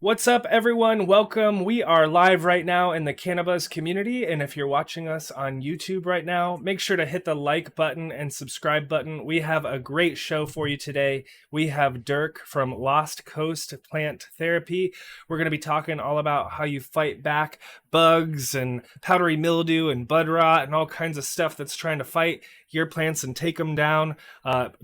What's up, everyone? Welcome. We are live right now in the CannaBuzz community, and if you're watching us on YouTube right now, make sure to hit the like button and subscribe button. We have a great show for you today. We have Dirk from Lost Coast Plant Therapy. We're going to be talking all about how you fight back bugs and powdery mildew and bud rot and all kinds of stuff that's trying to fight your plants and take them down.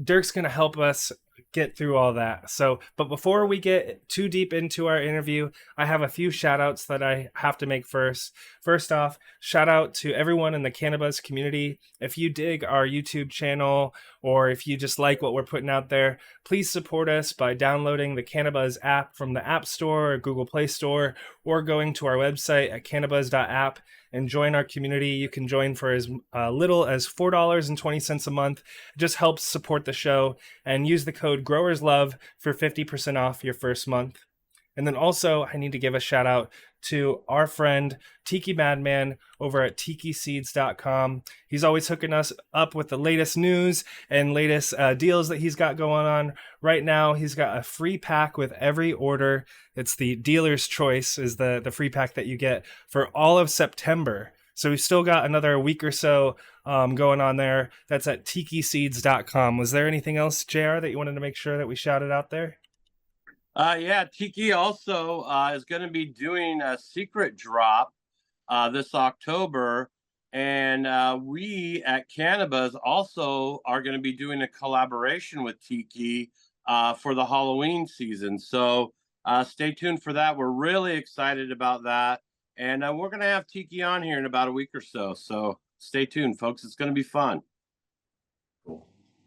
Dirk's going to help us get through all that. But before we get too deep into our interview, I have a few shout outs that I have to make first. First off, shout out to everyone in the CannaBuzz community. If you dig our YouTube channel or if you just like what we're putting out there, please support us by downloading the CannaBuzz app from the App Store or Google Play Store, or going to our website at cannabuzz.app and join our community. You can join for as little as $4.20 a month. It just helps support the show, and use the code GROWERSLOVE for 50% off your first month. And then also, I need to give a shout out to our friend TikiMadMan over at TikiSeeds.com. He's always hooking us up with the latest news and latest deals that he's got going on. Right now, he's got a free pack with every order. It's the dealer's choice is the free pack that you get for all of September. So we've still got another week or so going on there. That's at TikiSeeds.com. Was there anything else, JR, that you wanted to make sure that we shouted out there? Yeah, Tiki also is going to be doing a secret drop this October. And we at CannaBuzz also are going to be doing a collaboration with Tiki for the Halloween season. So stay tuned for that. We're really excited about that. And we're going to have Tiki on here in about a week or so. So stay tuned, folks. It's going to be fun.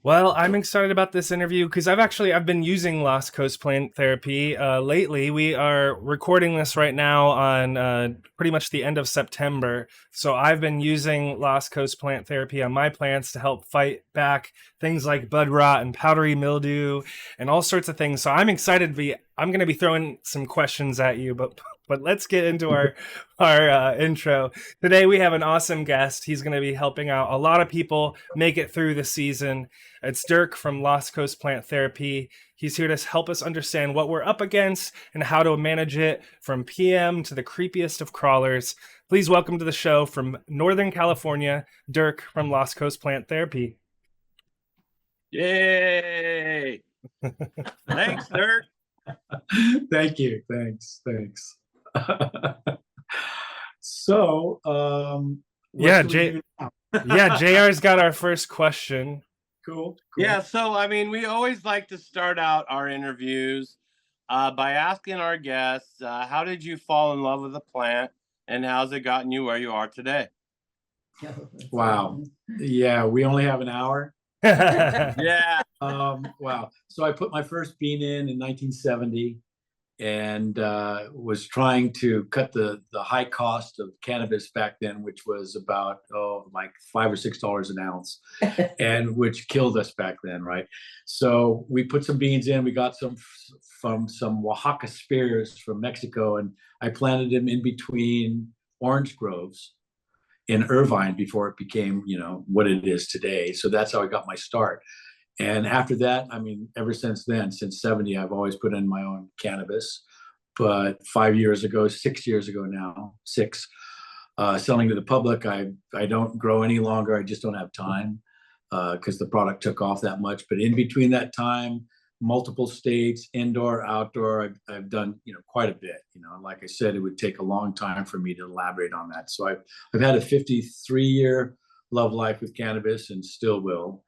Well, I'm excited about this interview because I've been using Lost Coast Plant Therapy lately. We are recording this right now on pretty much the end of September. So I've been using Lost Coast Plant Therapy on my plants to help fight back things like bud rot and powdery mildew and all sorts of things. So I'm excited I'm going to be throwing some questions at you, but let's get into our intro. Today we have an awesome guest. He's going to be helping out a lot of people make it through the season. It's Dirk from Lost Coast Plant Therapy. He's here to help us understand what we're up against and how to manage it from PM to the creepiest of crawlers. Please welcome to the show from Northern California, Dirk from Lost Coast Plant Therapy. Yay! Thanks, Dirk. Thank you. Thanks. So, yeah, JR's got our first question. Cool. Yeah, so I mean, we always like to start out our interviews by asking our guests, how did you fall in love with the plant, and how's it gotten you where you are today? Wow. Yeah, we only have an hour. Yeah. Wow. So I put my first bean in 1970 and was trying to cut the high cost of cannabis back then, which was about like $5 or $6 an ounce, and which killed us back then, right? So we put some beans in. We got some from some Oaxaca spears from Mexico, and I planted them in between orange groves in Irvine before it became, what it is today. So that's how I got my start. And after that, I mean, ever since then, since 70, I've always put in my own cannabis. But 6 years ago now, selling to the public, I don't grow any longer. I just don't have time because the product took off that much. But in between that time, multiple states, indoor, outdoor, I've done, quite a bit. Like I said, it would take a long time for me to elaborate on that. So I've had a 53-year love life with cannabis and still will,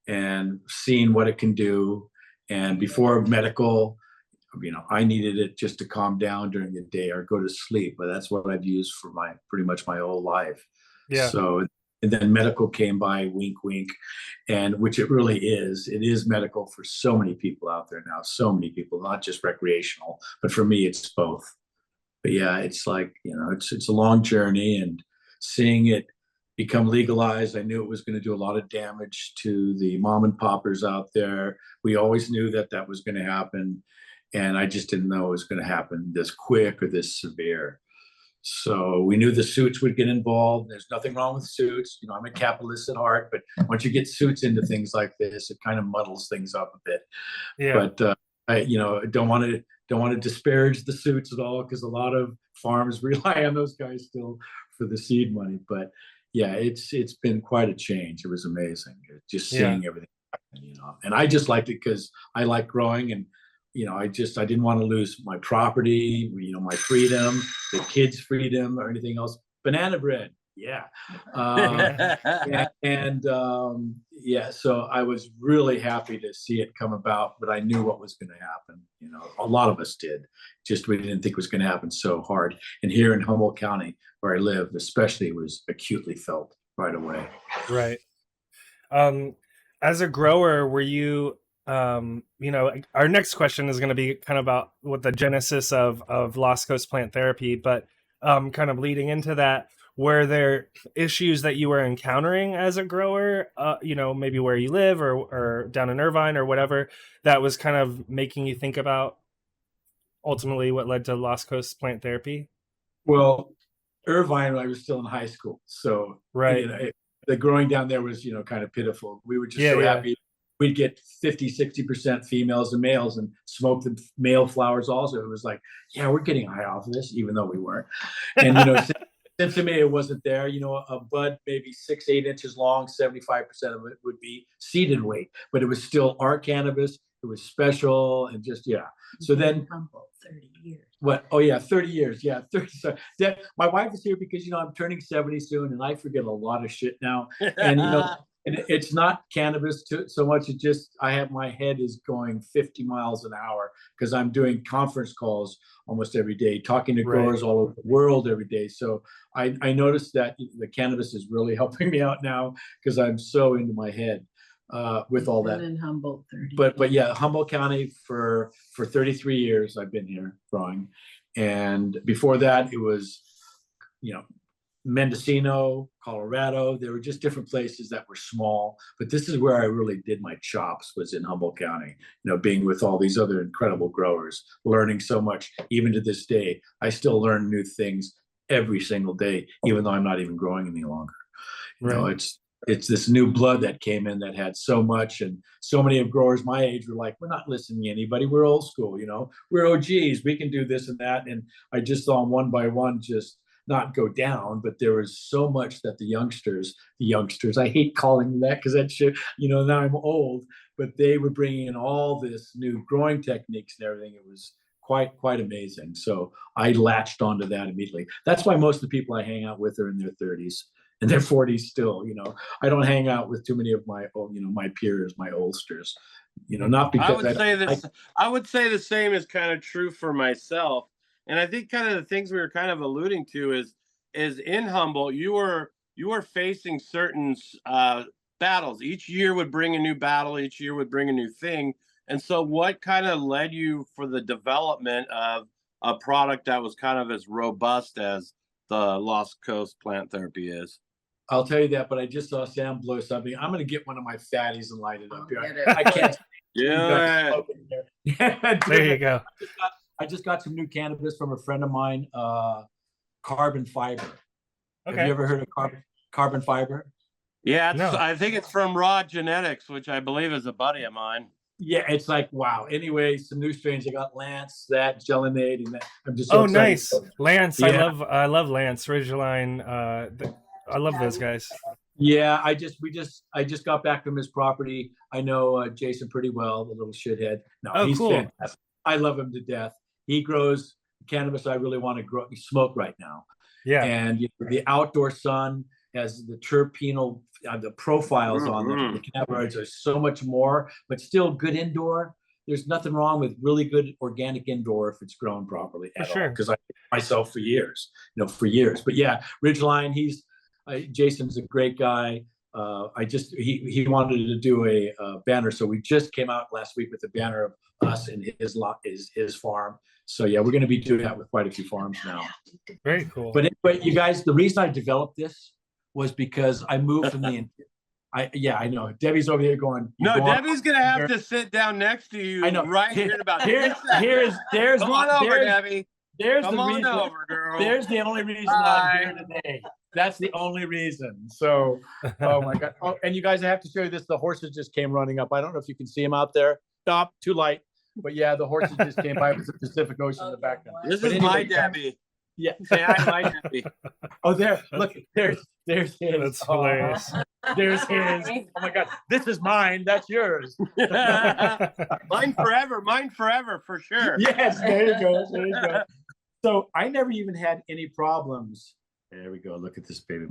and seeing what it can do. And before medical, I needed it just to calm down during the day or go to sleep, but that's what I've used for pretty much my whole life. Yeah. So, and then medical came by, wink, wink, and which it really is. It is medical for so many people out there now, so many people, not just recreational, but for me, it's both. But yeah, it's like, it's a long journey, and seeing it become legalized, I knew it was going to do a lot of damage to the mom and poppers out there. We always knew that was going to happen, and I just didn't know it was going to happen this quick or this severe. So we knew the suits would get involved. There's nothing wrong with suits. I'm a capitalist at heart, but once you get suits into things like this, it kind of muddles things up a bit. Yeah. But I don't want to don't want to disparage the suits at all, because a lot of farms rely on those guys still for the seed money. But yeah, it's been quite a change. It was amazing just seeing everything happen, you know. And I just liked it because I like growing, and you know, I didn't want to lose my property, you know, my freedom, the kids' freedom, or anything else. Banana bread, yeah. Yeah, so I was really happy to see it come about, but I knew what was going to happen. You know, a lot of us did. Just we didn't think it was going to happen so hard. And here in Humboldt County, where I live, especially, was acutely felt right away. Right. As a grower, were you, you know, our next question is going to be kind of about what the genesis of Lost Coast Plant Therapy, but kind of leading into that, were there issues that you were encountering as a grower, you know, maybe where you live or down in Irvine or whatever, that was kind of making you think about ultimately what led to Lost Coast Plant Therapy? Well, Irvine, I was still in high school, so right. You know, the growing down there was, you know, kind of pitiful. We were just so happy. We'd get 50-60% females and males, and smoke the male flowers also. It was like, yeah, we're getting high off of this, even though we weren't. And you know, since to me it wasn't there, you know, a bud maybe 6-8 inches long, 75% of it would be seeded weight, but it was still our cannabis. It was special, and just So then, 30 years. What? Oh yeah, 30 years. Yeah, 30. So my wife is here because, you know, I'm turning 70 soon, and I forget a lot of shit now. And you know, and it's not cannabis so much. It just, I have, my head is going 50 miles an hour because I'm doing conference calls almost every day, talking to growers all over the world every day. So I noticed that the cannabis is really helping me out now because I'm so into my head with all that. In Humboldt, 30. But yeah, Humboldt County for 33 years I've been here growing, and before that it was, you know, Mendocino, Colorado. There were just different places that were small, but this is where I really did my chops, was in Humboldt County, you know, being with all these other incredible growers, learning so much. Even to this day, I still learn new things every single day, even though I'm not even growing any longer. You know, it's this new blood that came in that had so much, and so many of growers my age were like, we're not listening to anybody. We're old school, you know, we're OGs. We can do this and that. And I just saw them one by one just not go down, but there was so much that the youngsters, I hate calling them that because that shit, you know, now I'm old, but they were bringing in all this new growing techniques and everything. It was quite amazing. So I latched onto that immediately. That's why most of the people I hang out with are in their 30s and their 40s still. You know, I don't hang out with too many of my, you know, my peers, my oldsters. You know, not because I would say the same is kind of true for myself. And I think kind of the things we were kind of alluding to is in Humboldt, you were facing certain battles. Each year would bring a new battle. Each year would bring a new thing. And so what kind of led you for the development of a product that was kind of as robust as the Lost Coast Plant Therapy is? I'll tell you that, but I just saw Sam blow something. I'm going to get one of my fatties and light it up here. I can't. Yeah. There you go. I just got some new cannabis from a friend of mine, carbon fiber. Okay. Have you ever heard of carbon fiber? Yeah, No. I think it's from Raw Genetics, which I believe is a buddy of mine. Yeah, it's like, wow. Anyway, some new strains. I got Lance, that Gelinade, and that. I'm just so excited. Nice. Lance, yeah. I love Lance, Ridgeline. I love those guys. Yeah, I just got back from his property. I know Jason pretty well, the little shithead. No, he's cool. Fantastic. I love him to death. He grows cannabis I really want to smoke right now. Yeah. And you know, the outdoor sun has the terpenal, the profiles on them. The cannabinoids are so much more, but still good indoor. There's nothing wrong with really good organic indoor if it's grown properly. For sure. Because I myself for years. But yeah, Ridgeline, Jason's a great guy. He wanted to do a banner, so we just came out last week with a banner of us and his farm. So yeah, we're going to be doing that with quite a few farms now. Very cool. But anyway, you guys, the reason I developed this was because I moved from the. I know Debbie's over here going. No, Debbie's going to have to sit down next to you. I know. Right here in about. There's Come on over, Debbie. There's Come the on reason. Over, girl. There's the only reason I'm here today. That's the only reason. So, oh my God. Oh, and you guys, I have to show you this. The horses just came running up. I don't know if you can see them out there. Stop, too light. But yeah, the horses just came by with the Pacific Ocean in the background. This But is my anyway, Debbie. Yeah. Say hi to my Debbie. Oh, there. Look, there's his. That's hilarious. There's his. Oh my God. This is mine. That's yours. Mine forever, for sure. Yes, there you go. There you go. So I never even had any problems. There we go. Look at this baby.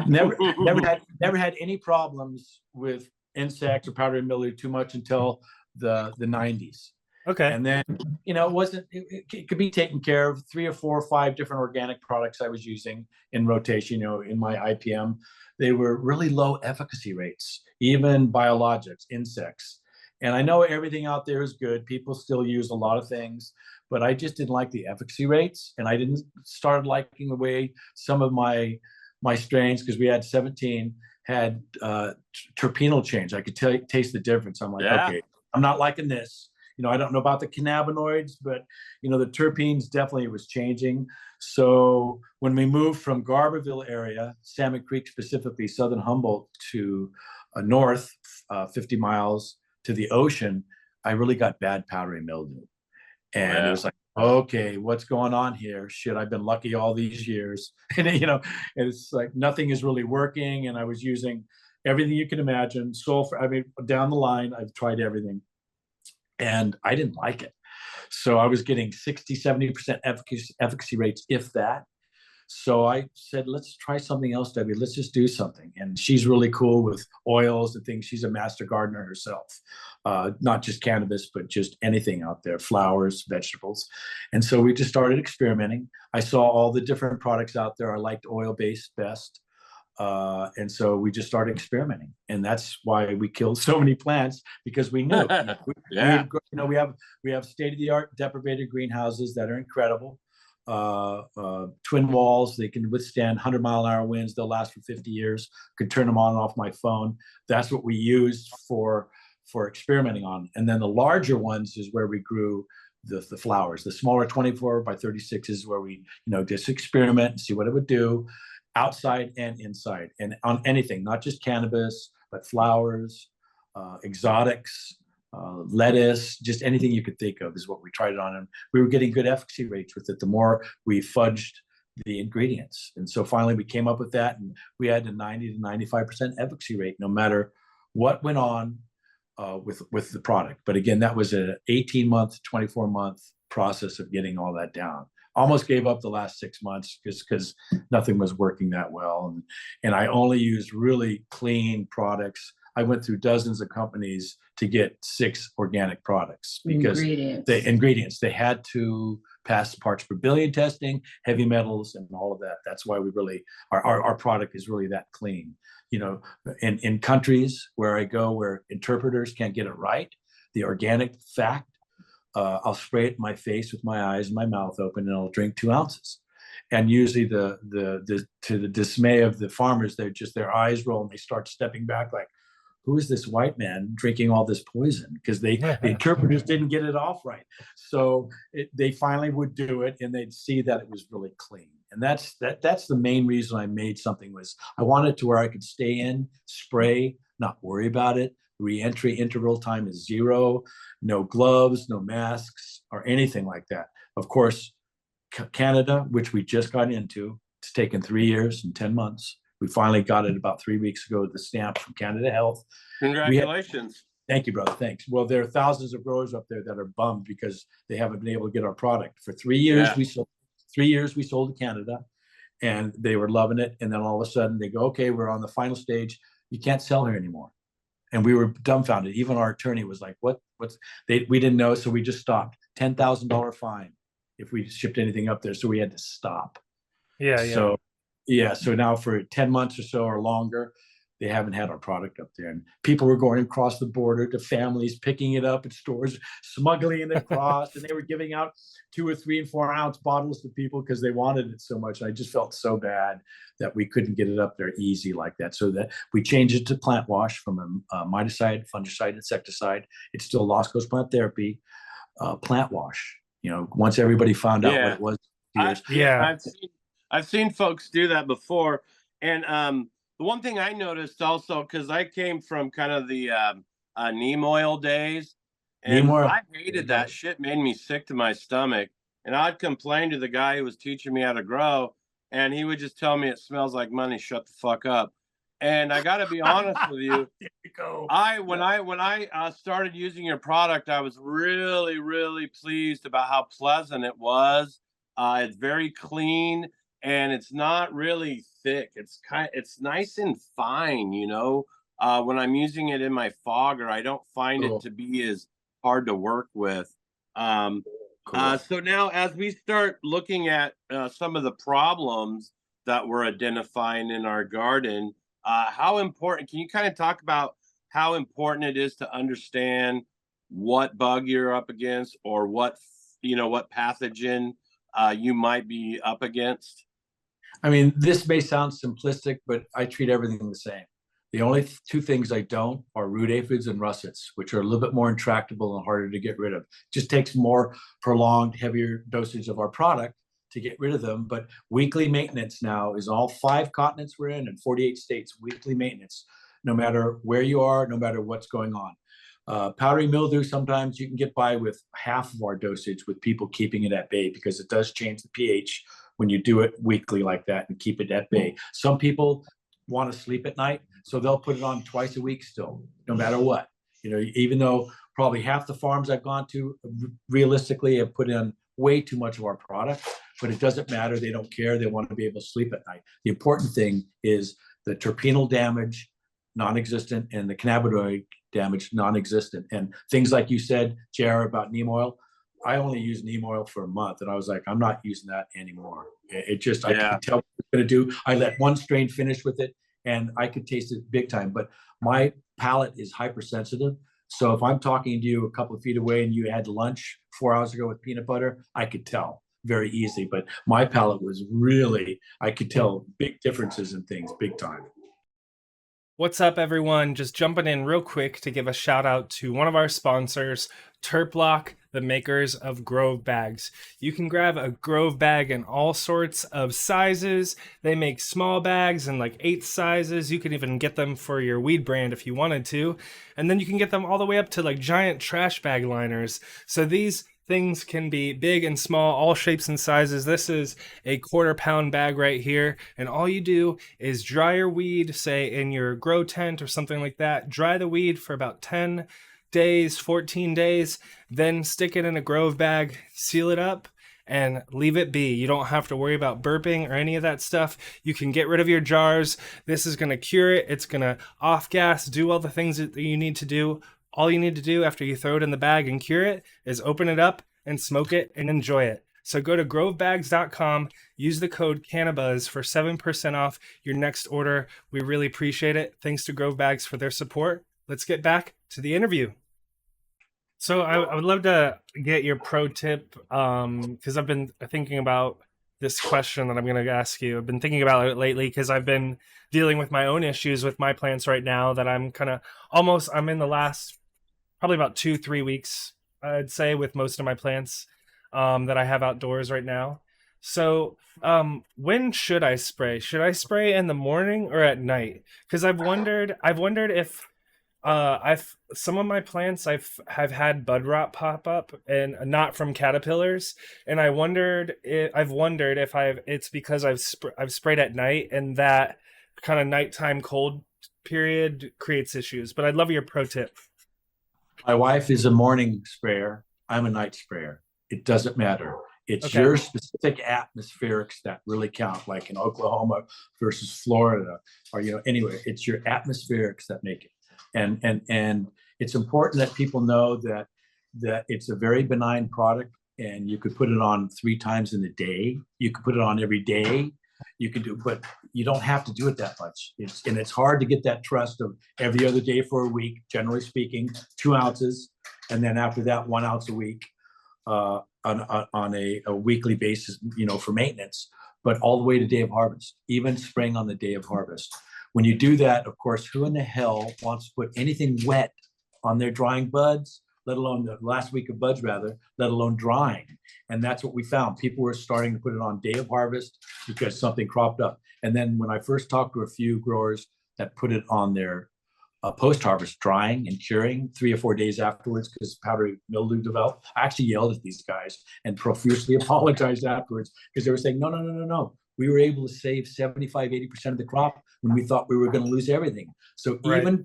Never had any problems with insects or powdery mildew too much until the 90s. Okay. And then, you know, it could be taken care of. 3 or 4 or 5 different organic products I was using in rotation, you know, in my IPM. They were really low efficacy rates, even biologics, insects. And I know everything out there is good. People still use a lot of things, but I just didn't like the efficacy rates. And I didn't start liking the way some of my strains, because we had 17, had terpenal change. I could taste the difference. I'm like, okay, I'm not liking this. You know, I don't know about the cannabinoids, but, you know, the terpenes definitely was changing. So when we moved from Garberville area, Salmon Creek specifically, southern Humboldt, to north 50 miles to the ocean, I really got bad powdery mildew. And it was like, okay, what's going on here? Shit, I've been lucky all these years. And, you know, it's like nothing is really working. And I was using everything you can imagine. Sulfur, I mean, down the line, I've tried everything. And I didn't like it. So I was getting 60-70% efficacy rates, if that. So I said, let's try something else, Debbie. Let's just do something. And she's really cool with oils and things. She's a master gardener herself, not just cannabis, but just anything out there, flowers, vegetables. And so we just started experimenting. I saw all the different products out there. I liked oil-based best. And so we just started experimenting, and that's why we killed so many plants, because we knew, we have state-of-the-art deprivated greenhouses that are incredible. Twin walls, they can withstand 100-mile-an-hour winds. They'll last for 50 years. Could turn them on and off my phone. That's what we used for experimenting on. And then the larger ones is where we grew the flowers. The smaller 24 by 36 is where we, just experiment and see what it would do, outside and inside, and on anything, not just cannabis, but flowers, exotics, lettuce, just anything you could think of is what we tried it on. And we were getting good efficacy rates with it the more we fudged the ingredients. And so finally we came up with that, and we had a 90 to 95% efficacy rate no matter what went on with the product. But again, that was an 18-month, 24-month process of getting all that down. Almost gave up the last 6 months just because nothing was working that well. And I only used really clean products. I went through dozens of companies to get 6 organic products because they had to pass parts per billion testing, heavy metals, and all of that. That's why we really, our product is really that clean. In countries where I go where interpreters can't get it right, the organic fact, I'll spray it in my face with my eyes and my mouth open, and I'll drink 2 ounces. And usually to the dismay of the farmers, their eyes roll and they start stepping back like, who is this white man drinking all this poison? Because the interpreters didn't get it off right. So they finally would do it, and they'd see that it was really clean. And that's the main reason I made something, was I wanted to where I could stay in, spray, not worry about it. Re-entry interval time is 0, no gloves, no masks, or anything like that. Of course, Canada, which we just got into, it's taken 3 years and 10 months. We finally got it about 3 weeks ago, the stamp from Canada Health. Congratulations. Thank you, brother. Thanks. Well, there are thousands of growers up there that are bummed because they haven't been able to get our product. For 3 years, we sold 3 years we sold to Canada, and they were loving it. And then all of a sudden they go, okay, we're on the final stage. You can't sell here anymore. And we were dumbfounded. Even our attorney was like, we didn't know. So we just stopped. $10,000 fine if we shipped anything up there. So we had to stop. So now for 10 months or so or longer, they haven't had our product up there. And people were going across the border to families, picking it up at stores, smuggling it across, and they were giving out 2 or 3 and 4 ounce bottles to people because they wanted it so much. And I just felt so bad that we couldn't get it up there easy like that. So that we changed it to plant wash from a miticide, fungicide, insecticide. It's still Lost Coast Plant Therapy, plant wash. Once everybody found out what it was. I've seen folks do that before. And the one thing I noticed also, because I came from kind of the neem oil days, And more. I hated that shit, made me sick to my stomach. And I'd complain to the guy who was teaching me how to grow, and he would just tell me it smells like money, shut the fuck up. And I got to be honest with you, There you go. when I started using your product, I was really, really pleased about how pleasant it was. It's very clean, and it's not really thick. It's nice and fine, you know. When I'm using it in my fogger, I don't find it to be as hard to work with. So now, as we start looking at some of the problems that we're identifying in our garden, how important, can you kind of talk about how important it is to understand what bug you're up against, or what pathogen you might be up against? I mean, this may sound simplistic, but I treat everything the same. The only two things I don't are root aphids and russets, which are a little bit more intractable and harder to get rid of. Just takes more prolonged, heavier dosage of our product to get rid of them. But weekly maintenance now is all 5 continents we're in and 48 states, weekly maintenance, no matter where you are, no matter what's going on. Powdery mildew, sometimes you can get by with half of our dosage with people keeping it at bay, because it does change the pH when you do it weekly like that and keep it at bay. Some people want to sleep at night, so they'll put it on twice a week still, no matter what. You know, even though probably half the farms I've gone to realistically have put in way too much of our product, but it doesn't matter. They don't care. They want to be able to sleep at night. The important thing is the terpenal damage, non-existent, and the cannabinoid damage, non-existent. And things like you said, JR, about neem oil, I only used neem oil for a month, and I was like, I'm not using that anymore. It just, I could tell what it's going to do. I let one strain finish with it, and I could taste it big time. But my palate is hypersensitive. So if I'm talking to you a couple of feet away and you had lunch 4 hours ago with peanut butter, I could tell very easy. But my palate was really, I could tell big differences in things, big time. What's up, everyone? Just jumping in real quick to give a shout out to one of our sponsors, Terploc, the makers of Grove bags. You can grab a Grove bag in all sorts of sizes. They make small bags in like 8 sizes. You can even get them for your weed brand if you wanted to. And then you can get them all the way up to like giant trash bag liners. So these things can be big and small, all shapes and sizes. This is a 1/4 pound bag right here. And all you do is dry your weed, say in your grow tent or something like that. Dry the weed for about 10 days, 14 days, then stick it in a Grove bag, seal it up, and leave it be. You don't have to worry about burping or any of that stuff. You can get rid of your jars. This is going to cure it. It's going to off gas, do all the things that you need to do. All you need to do after you throw it in the bag and cure it is open it up and smoke it and enjoy it. So go to grovebags.com, use the code CannaBuzz for 7% off your next order. We really appreciate it. Thanks to Grove Bags for their support. Let's get back to the interview. So I would love to get your pro tip, because I've been thinking about this question that I'm going to ask you. I've been thinking about it lately because I've been dealing with my own issues with my plants right now that I'm kind of I'm in the last probably about 2-3 weeks, I'd say, with most of my plants that I have outdoors right now. So when should I spray? Should I spray in the morning or at night? Because I've wondered if some of my plants I've had bud rot pop up, and not from caterpillars, and I've wondered if it's because I've sprayed at night, and that kind of nighttime cold period creates issues. But I'd love your pro tip. My wife is a morning sprayer. I'm a night sprayer. It doesn't matter. It's your specific atmospherics that really count, like in Oklahoma versus Florida, or anywhere. It's your atmospherics that make it. And it's important that people know that it's a very benign product, and you could put it on 3 times in a day. You could put it on every day. You could do, but you don't have to do it that much. It's hard to get that trust of every other day for a week, generally speaking, 2 ounces. And then after that, 1 ounce a week on a weekly basis, for maintenance, but all the way to day of harvest, even spraying on the day of harvest. When you do that, of course, who in the hell wants to put anything wet on their drying buds, let alone the last week of buds, rather, let alone drying? And that's what we found. People were starting to put it on day of harvest because something cropped up. And then when I first talked to a few growers that put it on their post-harvest drying and curing 3 or 4 days afterwards because powdery mildew developed. I actually yelled at these guys and profusely apologized afterwards because they were saying, no, no, no, no, no. We were able to save 75, 80% of the crop when we thought we were going to lose everything. So Right. even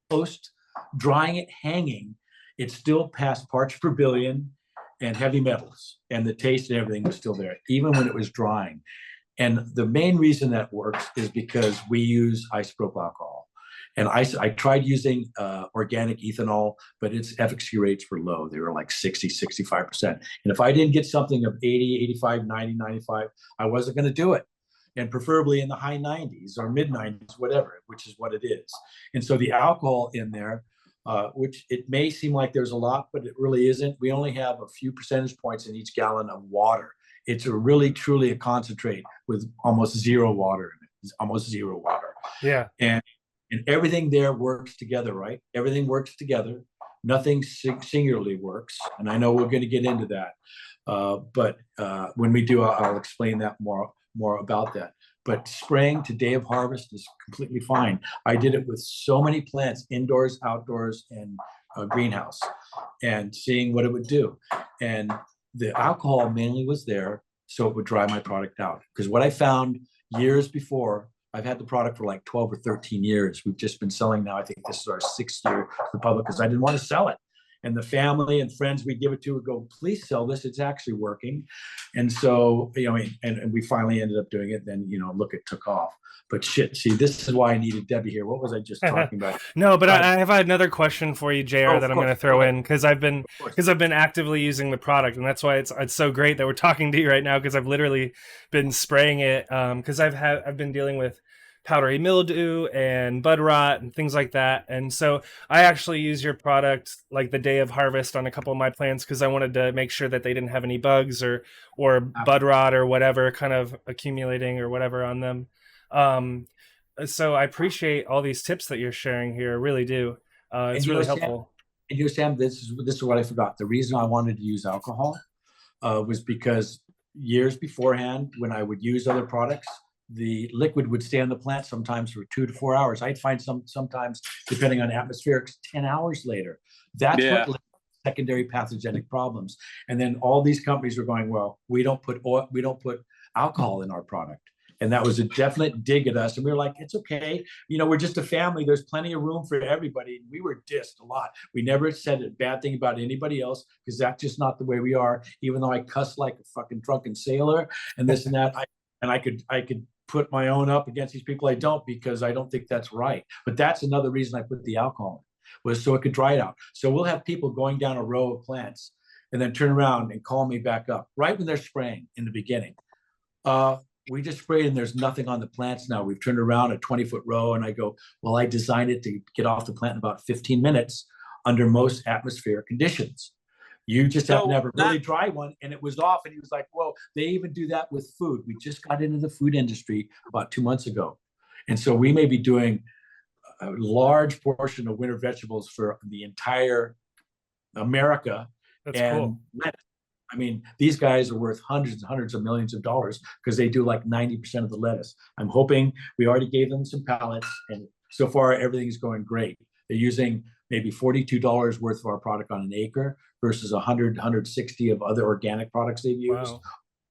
post drying it hanging, it still passed parts per billion and heavy metals, and the taste and everything was still there, even when it was drying. And the main reason that works is because we use isopropyl alcohol. And I tried using organic ethanol, but its efficacy rates were low. They were like 60, 65%. And if I didn't get something of 80, 85, 90, 95, I wasn't going to do it. And preferably in the high 90s or mid 90s, whatever, which is what it is. And so the alcohol in there, which it may seem like there's a lot, but it really isn't. We only have a few percentage points in each gallon of water. It's really, truly a concentrate with almost zero water in it. It's almost zero water. Yeah. And everything there works together, right? Everything works together. Nothing singularly works. And I know we're going to get into that. But when we do, I'll explain that more about that. But spraying to day of harvest is completely fine. I did it with so many plants, indoors, outdoors, and greenhouse, and seeing what it would do. And the alcohol mainly was there so it would dry my product out. Because what I found years before, I've had the product for like 12 or 13 years. We've just been selling now. I think this is our 6th year to the public because I didn't want to sell it. And the family and friends we give it to would go, please sell this. It's actually working. And so, you know, and we finally ended up doing it. Then, you know, look, it took off. But shit, see, this is why I needed Debbie here. What was I just talking about? No, but I have another question for you, JR, that I'm going to throw in because I've been actively using the product, and that's why it's so great that we're talking to you right now because I've literally been spraying it because I've been dealing with powdery mildew and bud rot and things like that, and so I actually use your product like the day of harvest on a couple of my plants because I wanted to make sure that they didn't have any bugs or bud rot or whatever kind of accumulating or whatever on them. So I appreciate all these tips that you're sharing here. I really do. It's really helpful. And you know, Sam, this is what I forgot. The reason I wanted to use alcohol was because years beforehand, when I would use other products, the liquid would stay on the plant sometimes for 2 to 4 hours. I'd find sometimes, depending on atmospherics, 10 hours later. That's what led to secondary pathogenic problems. And then all these companies were going, well, we don't put alcohol in our product. And that was a definite dig at us. And we were like, it's okay. You know, we're just a family. There's plenty of room for everybody. And we were dissed a lot. We never said a bad thing about anybody else because that's just not the way we are. Even though I cuss like a fucking drunken sailor and this and that, I could put my own up against these people. I don't, because I don't think that's right. But that's another reason I put the alcohol in, was so it could dry it out. So we'll have people going down a row of plants and then turn around and call me back up right when they're spraying in the beginning. We just sprayed and there's nothing on the plants now. We've turned around a 20-foot row and I go, well, I designed it to get off the plant in about 15 minutes under most atmospheric conditions. You just have to have a really dry one, and it was off. And he was like, well, they even do that with food. We just got into the food industry about 2 months ago. And so we may be doing a large portion of winter vegetables for the entire America. That's cool. I mean, these guys are worth hundreds and hundreds of millions of dollars because they do like 90% of the lettuce. I'm hoping we already gave them some pallets, and so far everything's going great. They're using maybe $42 worth of our product on an acre versus 100, 160 of other organic products they've used. Wow.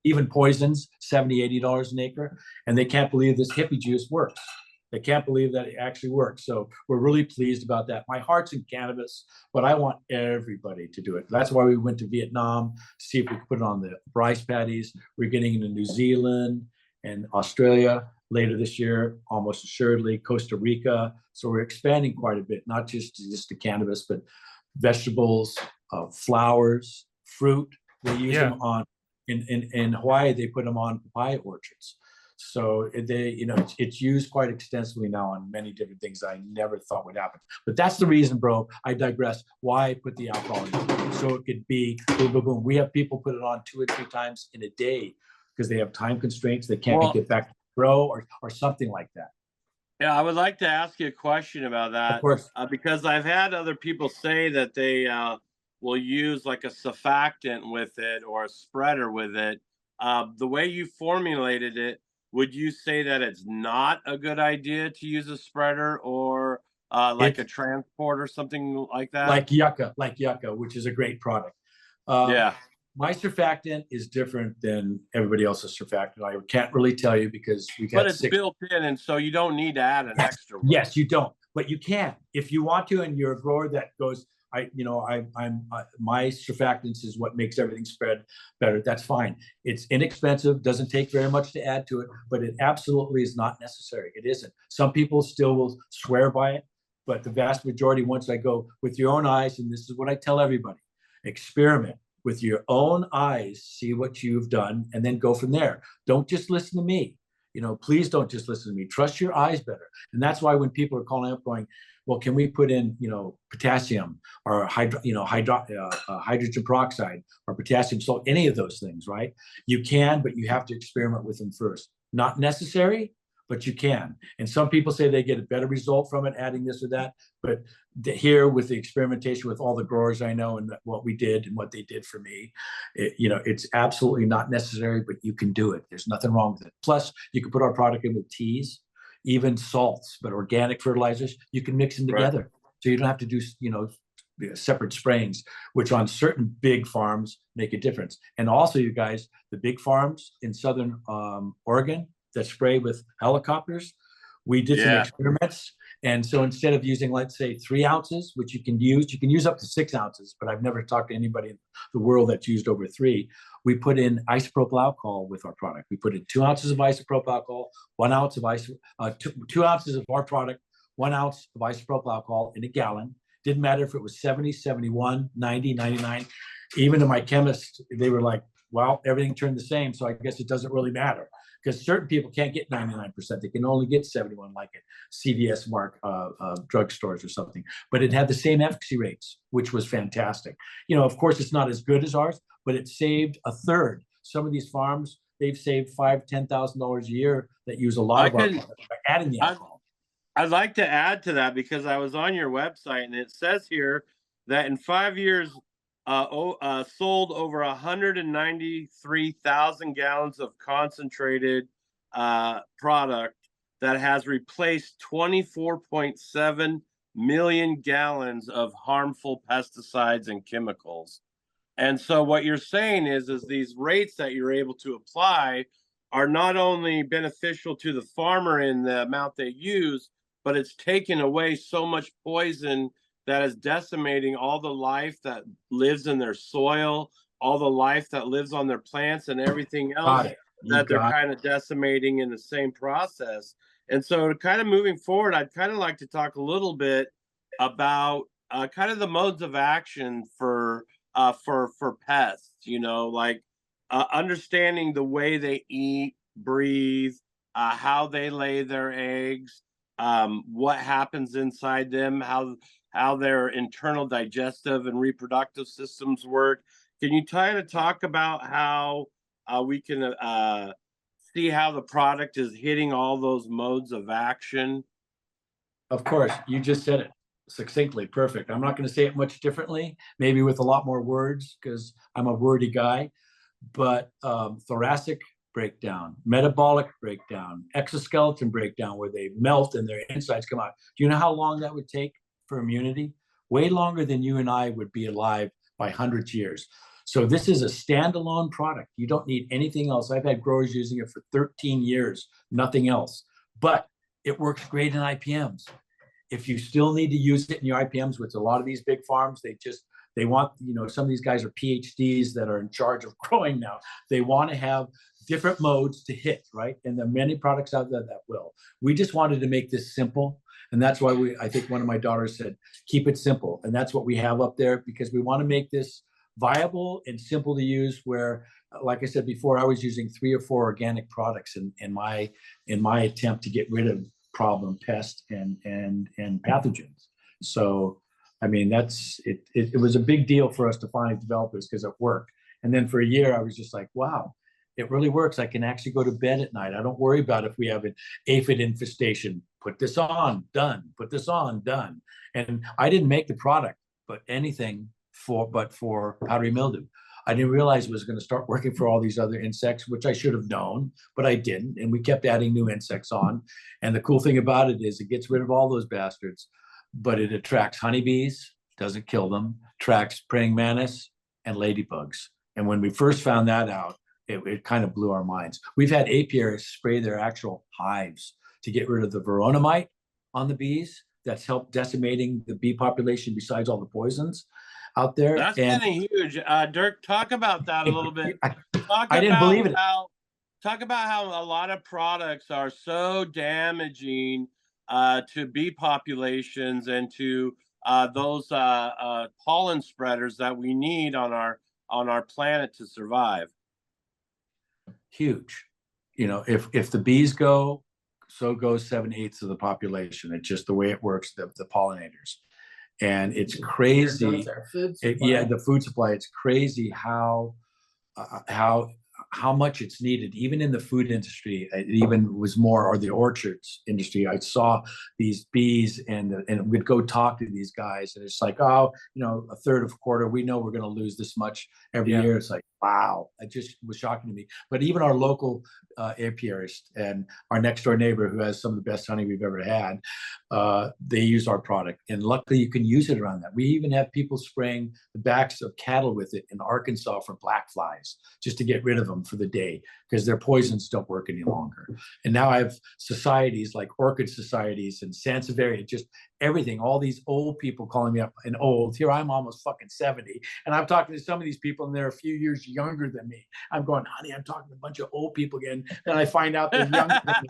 Even poisons, $70, $80 an acre. And they can't believe this hippie juice works. They can't believe that it actually works. So we're really pleased about that. My heart's in cannabis, but I want everybody to do it. That's why we went to Vietnam to see if we could put it on the rice paddies. We're getting into New Zealand and Australia later this year, almost assuredly, Costa Rica. So we're expanding quite a bit, not just the cannabis, but vegetables, flowers, fruit. They use them on, in Hawaii, they put them on papaya orchards. So it's used quite extensively now on many different things I never thought would happen. But that's the reason, bro. I digress. Why I put the alcohol in, so it could be boom, boom, boom. We have people put it on 2 or 3 times in a day because they have time constraints. They can't get back to grow or something like that. Yeah, I would like to ask you a question about that. Of course. Because I've had other people say that they will use like a surfactant with it or a spreader with it. The way you formulated it, would you say that it's not a good idea to use a spreader or like a transport or something like that? Like Yucca, which is a great product. Yeah. My surfactant is different than everybody else's surfactant. I can't really tell you because we've But had it's built in, and so you don't need to add an extra one. Yes, you don't, but you can if you want to. And you're a grower that goes, my surfactants is what makes everything spread better. That's fine. It's inexpensive, doesn't take very much to add to it, but it absolutely is not necessary. It isn't. Some people still will swear by it, but the vast majority, once I go with your own eyes, and this is what I tell everybody, experiment with your own eyes, see what you've done, and then go from there. Don't just listen to me. Please don't just listen to me. Trust your eyes better. And that's why when people are calling up going, well, can we put in, potassium or hydrogen peroxide or potassium salt, any of those things, right? You can, but you have to experiment with them first. Not necessary, but you can. And some people say they get a better result from it, adding this or that. But here with the experimentation with all the growers I know and what we did and what they did for me, it's absolutely not necessary, but you can do it. There's nothing wrong with it. Plus, you can put our product in with teas, even salts, but organic fertilizers, you can mix them together. Right. So you don't have to do, separate sprayings, which on certain big farms make a difference. And also, you guys, the big farms in Southern Oregon that spray with helicopters, we did some experiments. And so instead of using, let's say, 3 ounces, which you can use up to 6 ounces, but I've never talked to anybody in the world that's used over 3. We put in isopropyl alcohol with our product. We put in 2 ounces of isopropyl alcohol, 1 ounce of 2 ounces of our product, 1 ounce of isopropyl alcohol in a gallon. Didn't matter if it was 70, 71, 90, 99. Even to my chemist, they were like, well, everything turned the same, so I guess it doesn't really matter. Because certain people can't get 99%. They can only get 71, like at CVS Mark drugstores or something. But it had the same efficacy rates, which was fantastic. Of course, it's not as good as ours, but it saved a third. Some of these farms, they've saved $5,000, $10,000 a year that use a lot of our products by adding the alcohol. I'd like to add to that because I was on your website and it says here that in 5 years, sold over 193,000 gallons of concentrated product that has replaced 24.7 million gallons of harmful pesticides and chemicals. And so what you're saying is these rates that you're able to apply are not only beneficial to the farmer in the amount they use, but it's taken away so much poison that is decimating all the life that lives in their soil, all the life that lives on their plants and everything else that they're kind of decimating in the same process. And so kind of moving forward, I'd kind of like to talk a little bit about kind of the modes of action for pests, understanding the way they eat, breathe, how they lay their eggs, what happens inside them, how their internal digestive and reproductive systems work. Can you kind of talk about how we can see how the product is hitting all those modes of action? Of course, you just said it succinctly. Perfect. I'm not going to say it much differently, maybe with a lot more words because I'm a wordy guy, but thoracic breakdown, metabolic breakdown, exoskeleton breakdown where they melt and their insides come out. Do you know how long that would take for immunity? Way longer than you and I would be alive by hundreds of years. So this is a standalone product. You don't need anything else. I've had growers using it for 13 years, nothing else. But it works great in IPMs. If you still need to use it in your IPMs, which a lot of these big farms, they want, some of these guys are PhDs that are in charge of growing now. They want to have different modes to hit, right? And there are many products out there that will. We just wanted to make this simple. And that's why I think one of my daughters said, keep it simple. And that's what we have up there because we want to make this viable and simple to use where, like I said before, I was using 3 or 4 organic products in my attempt to get rid of problem pests and pathogens. So, I mean, it was a big deal for us to finally develop this because it worked. And then for a year, I was just like, wow, it really works. I can actually go to bed at night. I don't worry about if we have an aphid infestation. Put this on, done. Put this on, done. And I didn't make the product, but for powdery mildew. I didn't realize it was going to start working for all these other insects, which I should have known, but I didn't. And we kept adding new insects on. And the cool thing about it is it gets rid of all those bastards. but it attracts honeybees, doesn't kill them, attracts praying mantis and ladybugs. And when we first found that out, it kind of blew our minds. We've had apiarists spray their actual hives to get rid of the Verona mite on the bees. That's helped decimating the bee population besides all the poisons out there. That's and kind of huge. Dirk, talk about that a little bit. I didn't believe it. Talk about how a lot of products are so damaging to bee populations and to those pollen spreaders that we need on our planet to survive. Huge. You know, if the bees go, so goes 7/8 of the population. It's just the way it works, the pollinators. And it's crazy. The food supply. It's crazy how much it's needed, even in the food industry. It even was more, or the orchards industry. I saw these bees and we'd go talk to these guys, and it's like, oh, you know, a third of a quarter, we know we're going to lose this much every year. It's like, wow, it just was shocking to me. But even our local apiarist and our next door neighbor, who has some of the best honey we've ever had, they use our product, and luckily you can use it around that. We even have people spraying the backs of cattle with it in Arkansas for black flies, just to get rid of them for the day, because their poisons don't work any longer. And now I have societies like orchid societies and Sansevieria, just everything, all these old people calling me up, and old, here I'm almost fucking 70, and I'm talking to some of these people and they're a few years younger than me. I'm going, honey, I'm talking to a bunch of old people again, and I find out they're younger than me.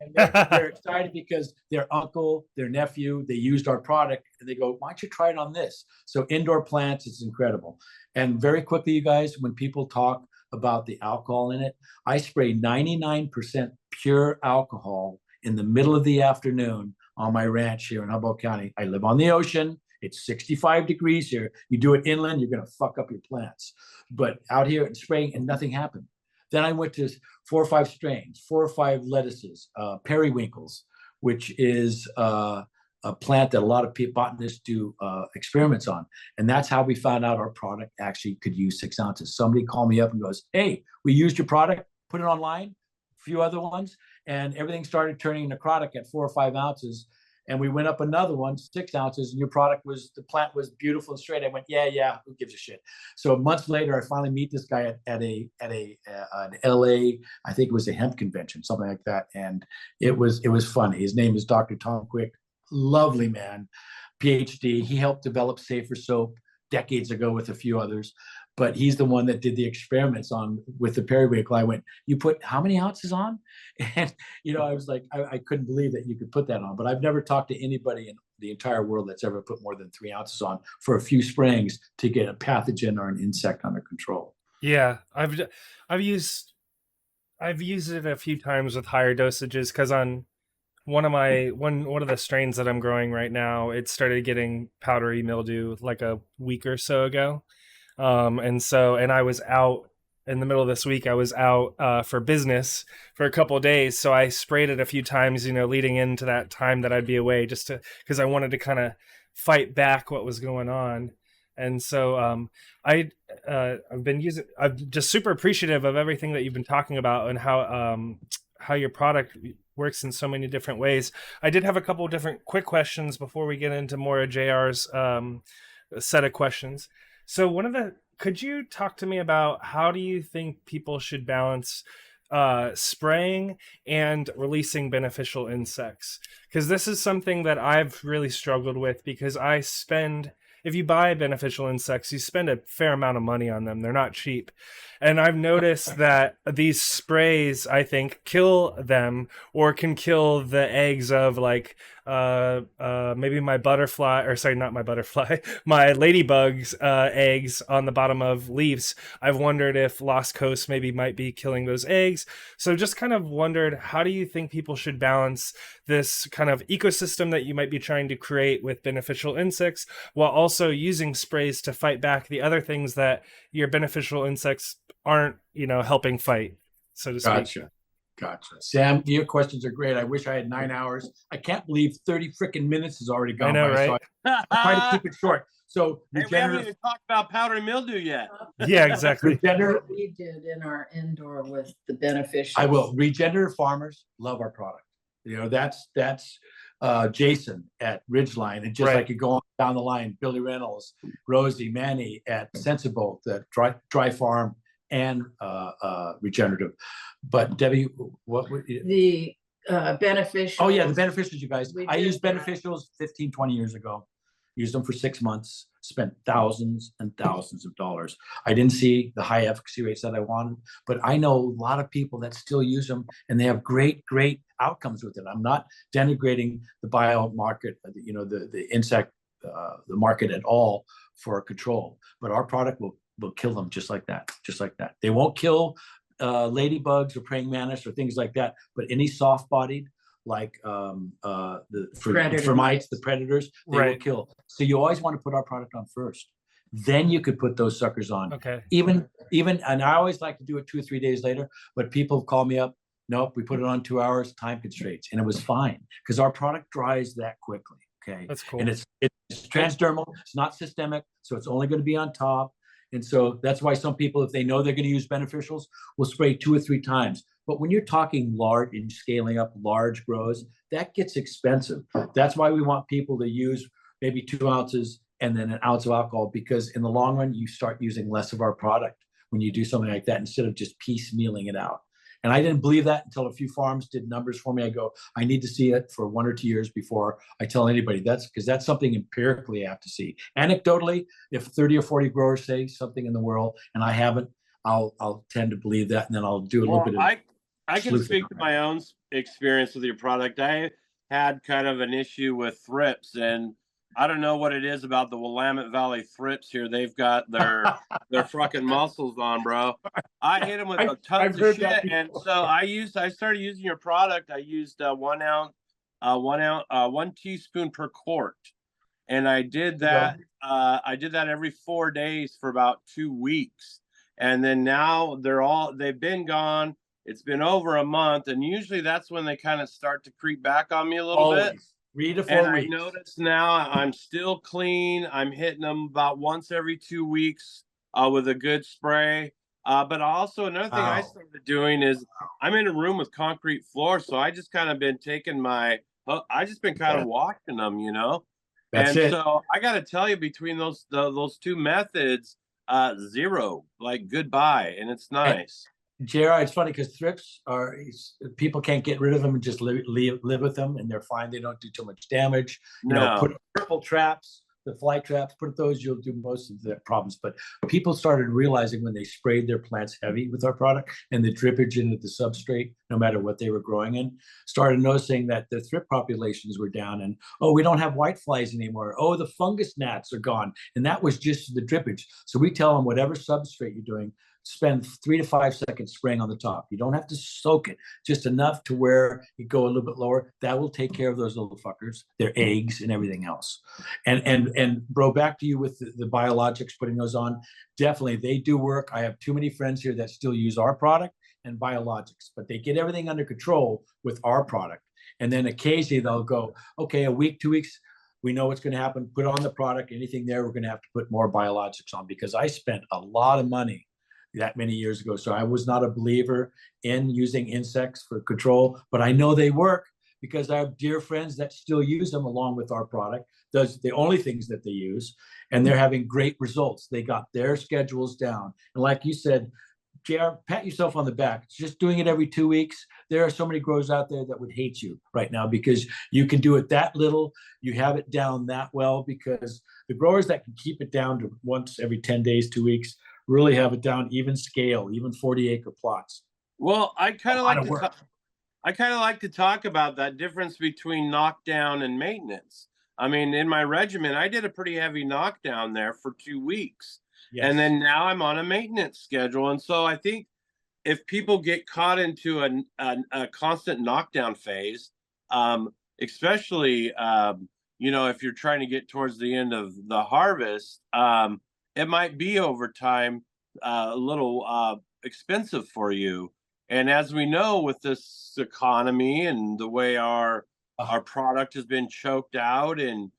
And they're excited because their uncle, their nephew, they used our product, and they go, why don't you try it on this? So indoor plants, it's incredible. And very quickly, you guys, when people talk about the alcohol in it, I spray 99% pure alcohol in the middle of the afternoon on my ranch here in Humboldt County. I live on the ocean. It's 65 degrees here. You do it inland, you're going to fuck up your plants. But out here and spraying, and nothing happened. Then I went to 4 or 5 strains, 4 or 5 lettuces, periwinkles, which is a plant that a lot of botanists do experiments on. And that's how we found out our product actually could use 6 ounces. Somebody called me up and goes, hey, we used your product, put it online, a few other ones, and everything started turning necrotic at 4 or 5 ounces. And we went up another one, 6 ounces, and your product was, the plant was beautiful and straight. I went, yeah, who gives a shit? So months later, I finally meet this guy at an LA, I think it was a hemp convention, something like that. And it was funny. His name is Dr. Tom Quick. Lovely man, PhD. He helped develop Safer Soap decades ago with a few others, but he's the one that did the experiments with the periwinkle. I went, you put how many ounces on? And, you know, I was like, I couldn't believe that you could put that on, but I've never talked to anybody in the entire world that's ever put more than 3 ounces on for a few sprayings to get a pathogen or an insect under control. Yeah, I've used it a few times with higher dosages, because on one of the strains that I'm growing right now, it started getting powdery mildew like a week or so ago. And I was out in the middle of this week. I was out for business for a couple of days. So I sprayed it a few times, you know, leading into that time that I'd be away, just because I wanted to kind of fight back what was going on. And so I'm just super appreciative of everything that you've been talking about, and how your product works in so many different ways. I did have a couple of different quick questions before we get into more of JR's set of questions. So could you talk to me about how do you think people should balance spraying and releasing beneficial insects? Because this is something that I've really struggled with, because if you buy beneficial insects, you spend a fair amount of money on them. They're not cheap. And I've noticed that these sprays, I think, kill them, or can kill the eggs of maybe my my ladybug's eggs on the bottom of leaves. I've wondered if Lost Coast maybe might be killing those eggs. So just kind of wondered, how do you think people should balance this kind of ecosystem that you might be trying to create with beneficial insects, while also using sprays to fight back the other things that your beneficial insects aren't, helping fight, so to speak? Gotcha. Sam, your questions are great. I wish I had 9 hours. I can't believe 30 freaking minutes has already gone by. Right? So I try to keep it short. So we haven't even talked about powdery mildew yet. Yeah, exactly. We did in our indoor with the beneficial. I will. Regenerative farmers love our product. That's Jason at Ridgeline, and just I could go on down the line, Billy Reynolds, Rosie, Manny at Sensible, the dry farm and regenerative. But Debbie, what would you... The beneficials. Oh yeah, the beneficials, you guys. I used that. beneficials 15, 20 years ago. Used them for 6 months, spent thousands and thousands of dollars. I didn't see the high efficacy rates that I wanted, but I know a lot of people that still use them and they have great outcomes with it. I'm not denigrating the bio market, you know, the insect, the market at all for control, but our product will kill them just like that, just like that. They won't kill ladybugs or praying mantis or things like that, but any soft-bodied, like the termites, the predators, they will kill. So you always want to put our product on first. Then you could put those suckers on. Okay. Even, and I always like to do it 2 or 3 days later, but people call me up. Nope, we put it on 2 hours, time constraints, and it was fine because our product dries that quickly. Okay. That's cool. And it's transdermal. It's not systemic, so it's only going to be on top. And so that's why some people, if they know they're going to use beneficials, will spray 2 or 3 times. But when you're talking large and scaling up large grows, that gets expensive. That's why we want people to use maybe 2 ounces and then 1 ounce of alcohol, because in the long run, you start using less of our product when you do something like that instead of just piecemealing it out. And I didn't believe that until a few farms did numbers for me. I go, I need to see it for 1 or 2 years before I tell anybody. That's because that's something empirically I have to see. Anecdotally, if 30 or 40 growers say something in the world and I haven't, I'll tend to believe that, and then I'll do a little bit of... I can speak to my own experience with your product. I had kind of an issue with thrips, and I don't know what it is about the Willamette Valley thrips here. They've got their fucking muscles on, bro. I hit them with a ton of shit, and so I started using your product. I used 1 teaspoon per quart, and I did that. I did that every 4 days for about 2 weeks, and then now they've been gone. It's been over a month, and usually that's when they kind of start to creep back on me a little bit. 3 to 4 weeks. I notice now I'm still clean. I'm hitting them about once every 2 weeks with a good spray. But also another thing I started doing is I'm in a room with concrete floor, so I just kind of been taking I just been kind of washing them, you know. That's it. So I got to tell you, between those 2 methods, 0, like goodbye, and it's nice. JR, it's funny because thrips people can't get rid of them and just live with them, and they're fine. They don't do too much damage. You know, put purple traps, the fly traps, put those, you'll do most of the problems. But people started realizing when they sprayed their plants heavy with our product and the drippage into the substrate, no matter what they were growing in, started noticing that the thrip populations were down, and we don't have white flies anymore. The fungus gnats are gone. And that was just the drippage. So we tell them, whatever substrate you're doing, spend 3 to 5 seconds spraying on the top. You don't have to soak it, just enough to where you go a little bit lower. That will take care of those little fuckers, their eggs and everything else. And bro, back to you with the biologics, putting those on. Definitely, they do work. I have too many friends here that still use our product and biologics, but they get everything under control with our product. And then occasionally they'll go, okay, a week, 2 weeks, we know what's going to happen. Put on the product. Anything there, we're going to have to put more biologics on, because I spent a lot of money that many years ago. So I was not a believer in using insects for control, but I know they work because I have dear friends that still use them along with our product. That's the only things that they use, and they're having great results. They got their schedules down. And like you said, JR, pat yourself on the back. Just doing it every 2 weeks. There are so many growers out there that would hate you right now because you can do it that little. You have it down that well, because the growers that can keep it down to once every 10 days, 2 weeks, really have it down, even scale, even 40-acre plots. Well, I kind of like to talk about that difference between knockdown and maintenance. I mean, in my regimen, I did a pretty heavy knockdown there for 2 weeks. Yes. And then now I'm on a maintenance schedule. And so I think if people get caught into a constant knockdown phase, especially, if you're trying to get towards the end of the harvest, it might be over time a little expensive for you. And as we know, with this economy and the way our product has been choked out and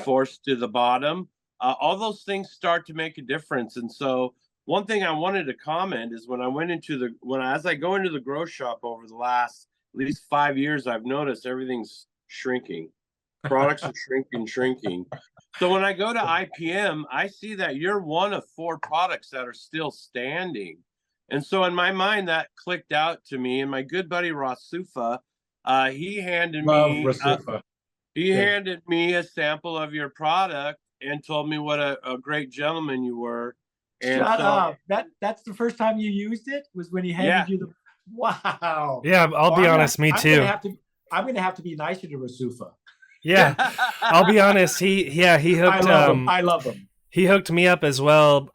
forced to the bottom, all those things start to make a difference. And so one thing I wanted to comment is as I go into the grow shop over the last at least 5 years, I've noticed everything's shrinking. products are shrinking. So when I go to IPM, I see that you're one of 4 products that are still standing. And so in my mind, that clicked out to me. And my good buddy Rasufa, he handed me a sample of your product and told me what a great gentleman you were. And Shut up. That's the first time you used it, was when he handed you the. Wow. Yeah, I'll be honest, me too. I'm gonna have to be nicer to Rasufa. Yeah, I'll be honest. He hooked. I love him. He hooked me up as well.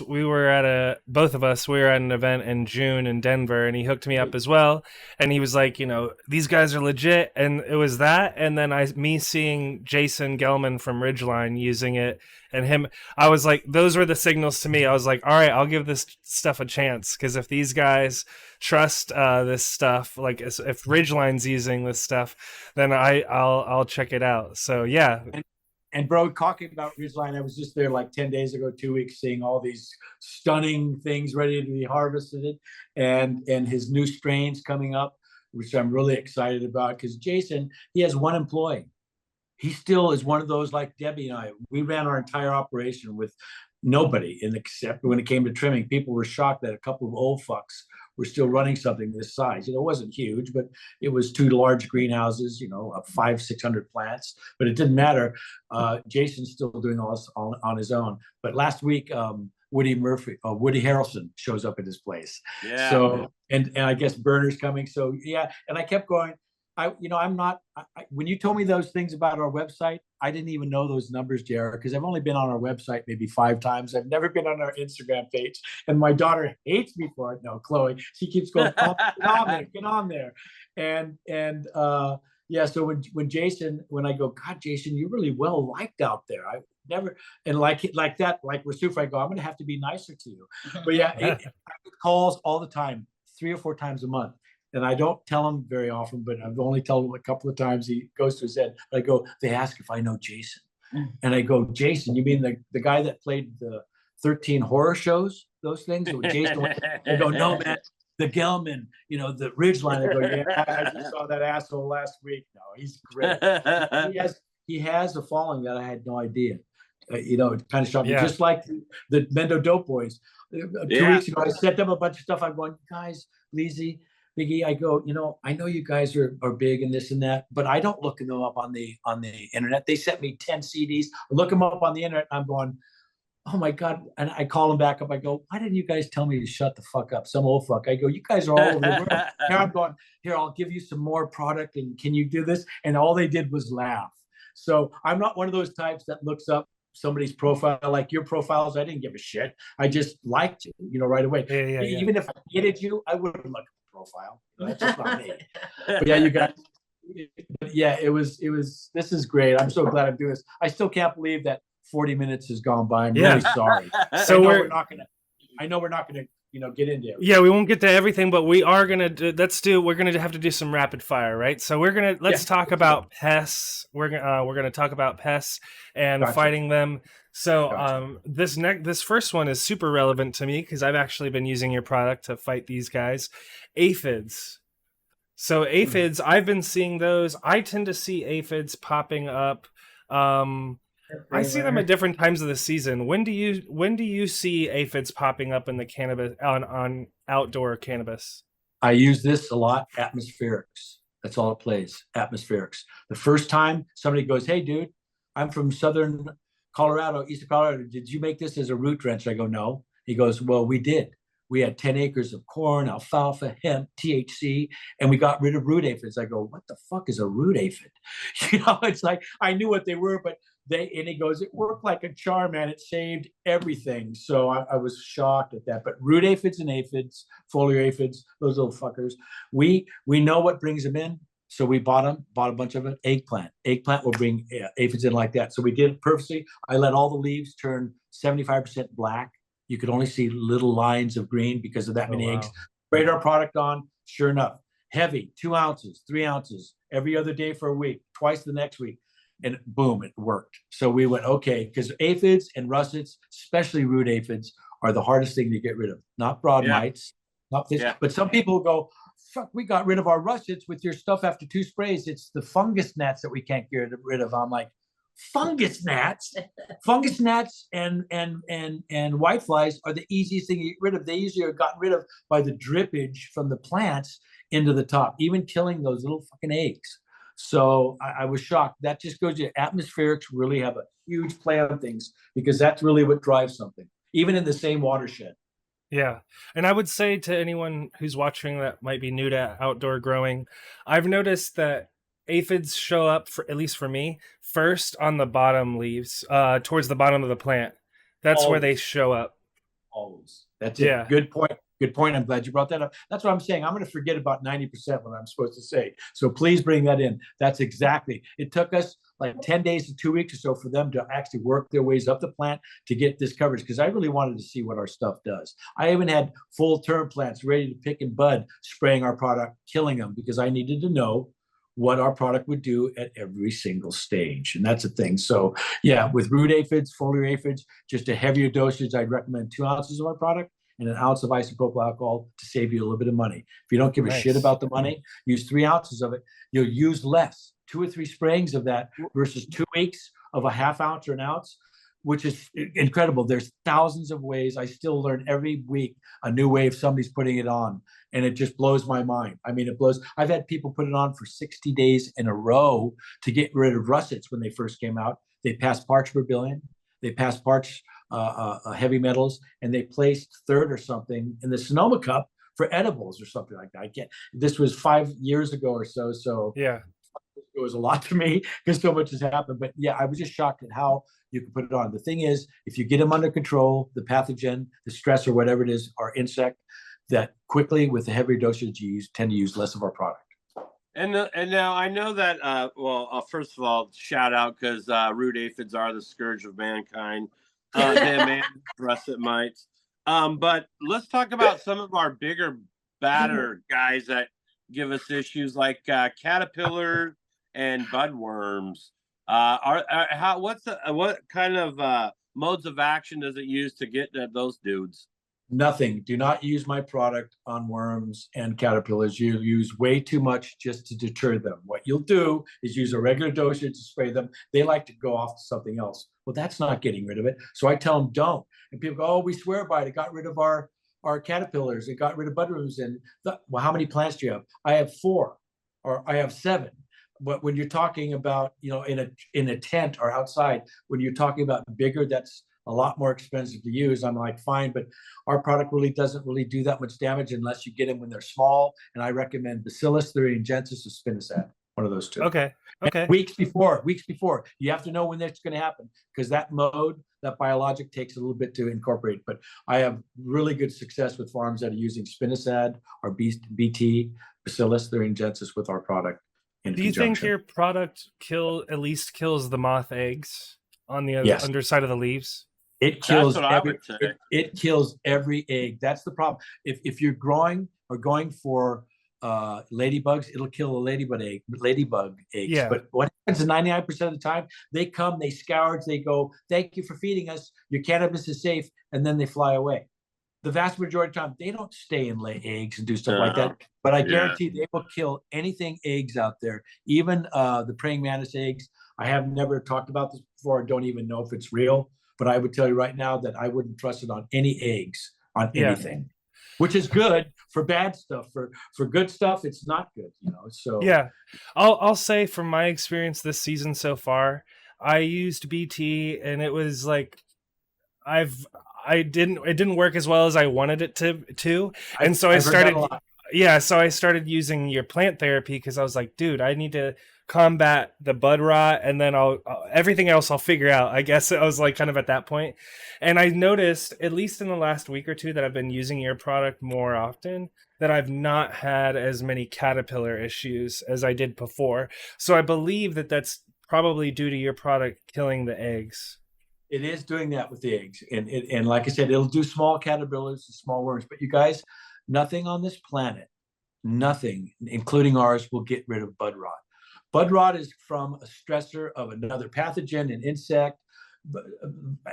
We were both of us. We were at an event in June in Denver, and he hooked me up as well. And he was like, these guys are legit. And it was that. And then me seeing Jason Gelman from Ridgeline using it, and him, I was like, those were the signals to me. I was like, all right, I'll give this stuff a chance, because if these guys trust this stuff, like if Ridgeline's using this stuff, then I'll check it out. So yeah. And bro, talking about Ridgeline, I was just there like 10 days ago, 2 weeks, seeing all these stunning things ready to be harvested, and his new strains coming up, which I'm really excited about, because Jason, he has 1 employee. He still is one of those, like Debbie and I. We ran our entire operation with nobody, except when it came to trimming. People were shocked that a couple of old fucks were still running something this size. It wasn't huge, but it was 2 large greenhouses, of 500-600 plants. But it didn't matter. Jason's still doing all this on his own. But last week, Woody Harrelson shows up at his place. Yeah. So and I guess Burner's coming. So yeah, and I kept going. When you told me those things about our website, I didn't even know those numbers, Jared, because I've only been on our website maybe 5 times. I've never been on our Instagram page, and my daughter hates me for it. No, Chloe, she keeps going, oh, get on there. And yeah, so when I go, God, Jason, you're really well liked out there. I never, and like that, like Rasufa, I go, I'm going to have to be nicer to you. But yeah, it calls all the time, 3 or 4 times a month. And I don't tell him very often, but I've only told him a couple of times. He goes to his head. I go, they ask if I know Jason. And I go, Jason, you mean the guy that played the 13 horror shows, those things? Jason, I go, no, man, the Gelman, the Ridgeline. I go, yeah, I just saw that asshole last week. No, he's great. He has a following that I had no idea. It kind of shocked me. Just like the Mendo Dope Boys. 2 weeks ago, I sent them a bunch of stuff. I'm going, guys, Leezy, Biggie, I go, I know you guys are big and this and that, but I don't look them up on the internet. They sent me 10 CDs. I look them up on the internet. I'm going, oh my God. And I call them back up. I go, why didn't you guys tell me to shut the fuck up? Some old fuck. I go, you guys are all over the world. Here I'm going, here, I'll give you some more product, and can you do this? And all they did was laugh. So I'm not one of those types that looks up somebody's profile, like your profiles. I didn't give a shit. I just liked you, right away. Yeah. Even if I hated you, I wouldn't look at the profile. That's just not me. But yeah, you guys. But yeah, it was. This is great. I'm so glad I'm doing this. I still can't believe that 40 minutes has gone by. I'm really sorry. So we're not gonna get into it. Yeah, we won't get to everything, but we are gonna we're gonna have to do some rapid fire, right? So let's talk about pests. We're gonna talk about pests and fighting them. So this first one is super relevant to me because I've actually been using your product to fight these guys, aphids. So aphids, I've been seeing those. I tend to see aphids popping up. I see them at different times of the season. When do you see aphids popping up in the cannabis on outdoor cannabis? I use this a lot. Atmospherics. That's all it plays. Atmospherics. The first time somebody goes, "Hey, dude, I'm from Southern Colorado, Eastern Colorado. Did you make this as a root drench?" I go, "No." He goes, "Well, we did. We had 10 acres of corn, alfalfa, hemp, THC, and we got rid of root aphids." I go, "What the fuck is a root aphid?" It's like, I knew what they were, but and he goes, "It worked like a charm, man. It saved everything." So I was shocked at that. But root aphids and aphids, foliar aphids, those little fuckers, we know what brings them in. So we bought a bunch of it. Eggplant will bring aphids in like that. So we did it purposely. I let all the leaves turn 75% black. You could only see little lines of green because of that many eggs. Sprayed our product on. Sure enough, heavy, 2 ounces, 3 ounces, every other day for a week, twice the next week. And boom, it worked. So we went, okay, because aphids and russets, especially root aphids, are the hardest thing to get rid of. Not broad mites, not this. Yeah. But some people go, fuck, we got rid of our russets with your stuff after 2 sprays. It's the fungus gnats that we can't get rid of. I'm like, fungus gnats? Fungus gnats and whiteflies are the easiest thing to get rid of. They usually are gotten rid of by the drippage from the plants into the top, even killing those little fucking eggs. So I was shocked. That just goes to atmospherics really have a huge play on things, because that's really what drives something, even in the same watershed. Yeah. And I would say to anyone who's watching that might be new to outdoor growing, I've noticed that aphids show up, for at least for me, first on the bottom leaves, towards the bottom of the plant. That's where they show up. Always. That's it. Yeah. Good point. Good point. I'm glad you brought that up. That's what I'm saying. I'm going to forget about 90% what I'm supposed to say. So please bring that in. That's exactly. It took us like 10 days to 2 weeks or so for them to actually work their ways up the plant to get this coverage, because I really wanted to see what our stuff does. I even had full term plants ready to pick and bud, spraying our product, killing them, because I needed to know what our product would do at every single stage. And that's a thing. So yeah, with root aphids, foliar aphids, just a heavier dosage, I'd recommend 2 ounces of our product and an ounce of isopropyl alcohol to save you a little bit of money. If you don't give a shit about the money, use 3 ounces of it. You'll use less, 2 or 3 sprayings of that versus 2 weeks of a half ounce or an ounce, which is incredible. There's thousands of ways. I still learn every week a new way if somebody's putting it on, and it just blows my mind. I mean, it blows. I've had people put it on for 60 days in a row to get rid of russets when they first came out. They passed parts beryllium, they passed parts heavy metals, and they placed third or something in the Sonoma cup for edibles or something like that. I can't. This was 5 years ago or so. So yeah, it was a lot to me because so much has happened. But yeah, I was just shocked at how you can put it on. The thing is, if you get them under control, the pathogen, the stress, or whatever it is, our insect, that quickly with the heavier dosage you tend to use less of our product. And now I know that, first of all, shout out, because root aphids are the scourge of mankind. Them russet mites. But let's talk about some of our bigger, badder guys that give us issues, like caterpillars and budworms. What kind of modes of action does it use to get at those dudes? Nothing. Do not use my product on worms and caterpillars. You use way too much just to deter them. What you'll do is use a regular dosage to spray them. They like to go off to something else. Well, that's not getting rid of it. So I tell them don't. And people go, oh, we swear by it. It got rid of our caterpillars. It got rid of budworms. And well, how many plants do you have? I have 4, or I have 7. But when you're talking about, in a tent or outside, when you're talking about bigger, that's a lot more expensive to use. I'm like, fine, but our product really doesn't really do that much damage unless you get them when they're small. And I recommend Bacillus thuringiensis or spinosad, one of those 2. Okay. And weeks before, you have to know when that's going to happen, because that biologic takes a little bit to incorporate. But I have really good success with farms that are using spinosad or BT, Bacillus thuringiensis, with our product. Do you think your product at least kills the moth eggs on the underside of the leaves? It kills it kills every egg. That's the problem. If you're growing or going for ladybugs, it'll kill a ladybug eggs. Yeah. But what happens 99% of the time, they come, they scourge, they go, thank you for feeding us, your cannabis is safe, and then they fly away. The vast majority of the time, they don't stay and lay eggs and do stuff like that. But I guarantee they will kill anything eggs out there, even the praying mantis eggs. I have never talked about this before. I don't even know if it's real, but I would tell you right now that I wouldn't trust it on any eggs, on anything, which is good for bad stuff. For good stuff, it's not good, So yeah, I'll say from my experience this season so far, I used BT and it was like it didn't work as well as I wanted it to, and so I started using your plant therapy, because I was like, dude, I need to combat the bud rot, and then everything else I'll figure out. I guess I was like kind of at that point. And I noticed, at least in the last week or 2, that I've been using your product more often, that I've not had as many caterpillar issues as I did before. So I believe that that's probably due to your product killing the eggs. It is doing that with the eggs. And like I said, it'll do small caterpillars and small worms. But you guys, nothing on this planet, nothing, including ours, will get rid of bud rot. Bud rot is from a stressor of another pathogen, an insect,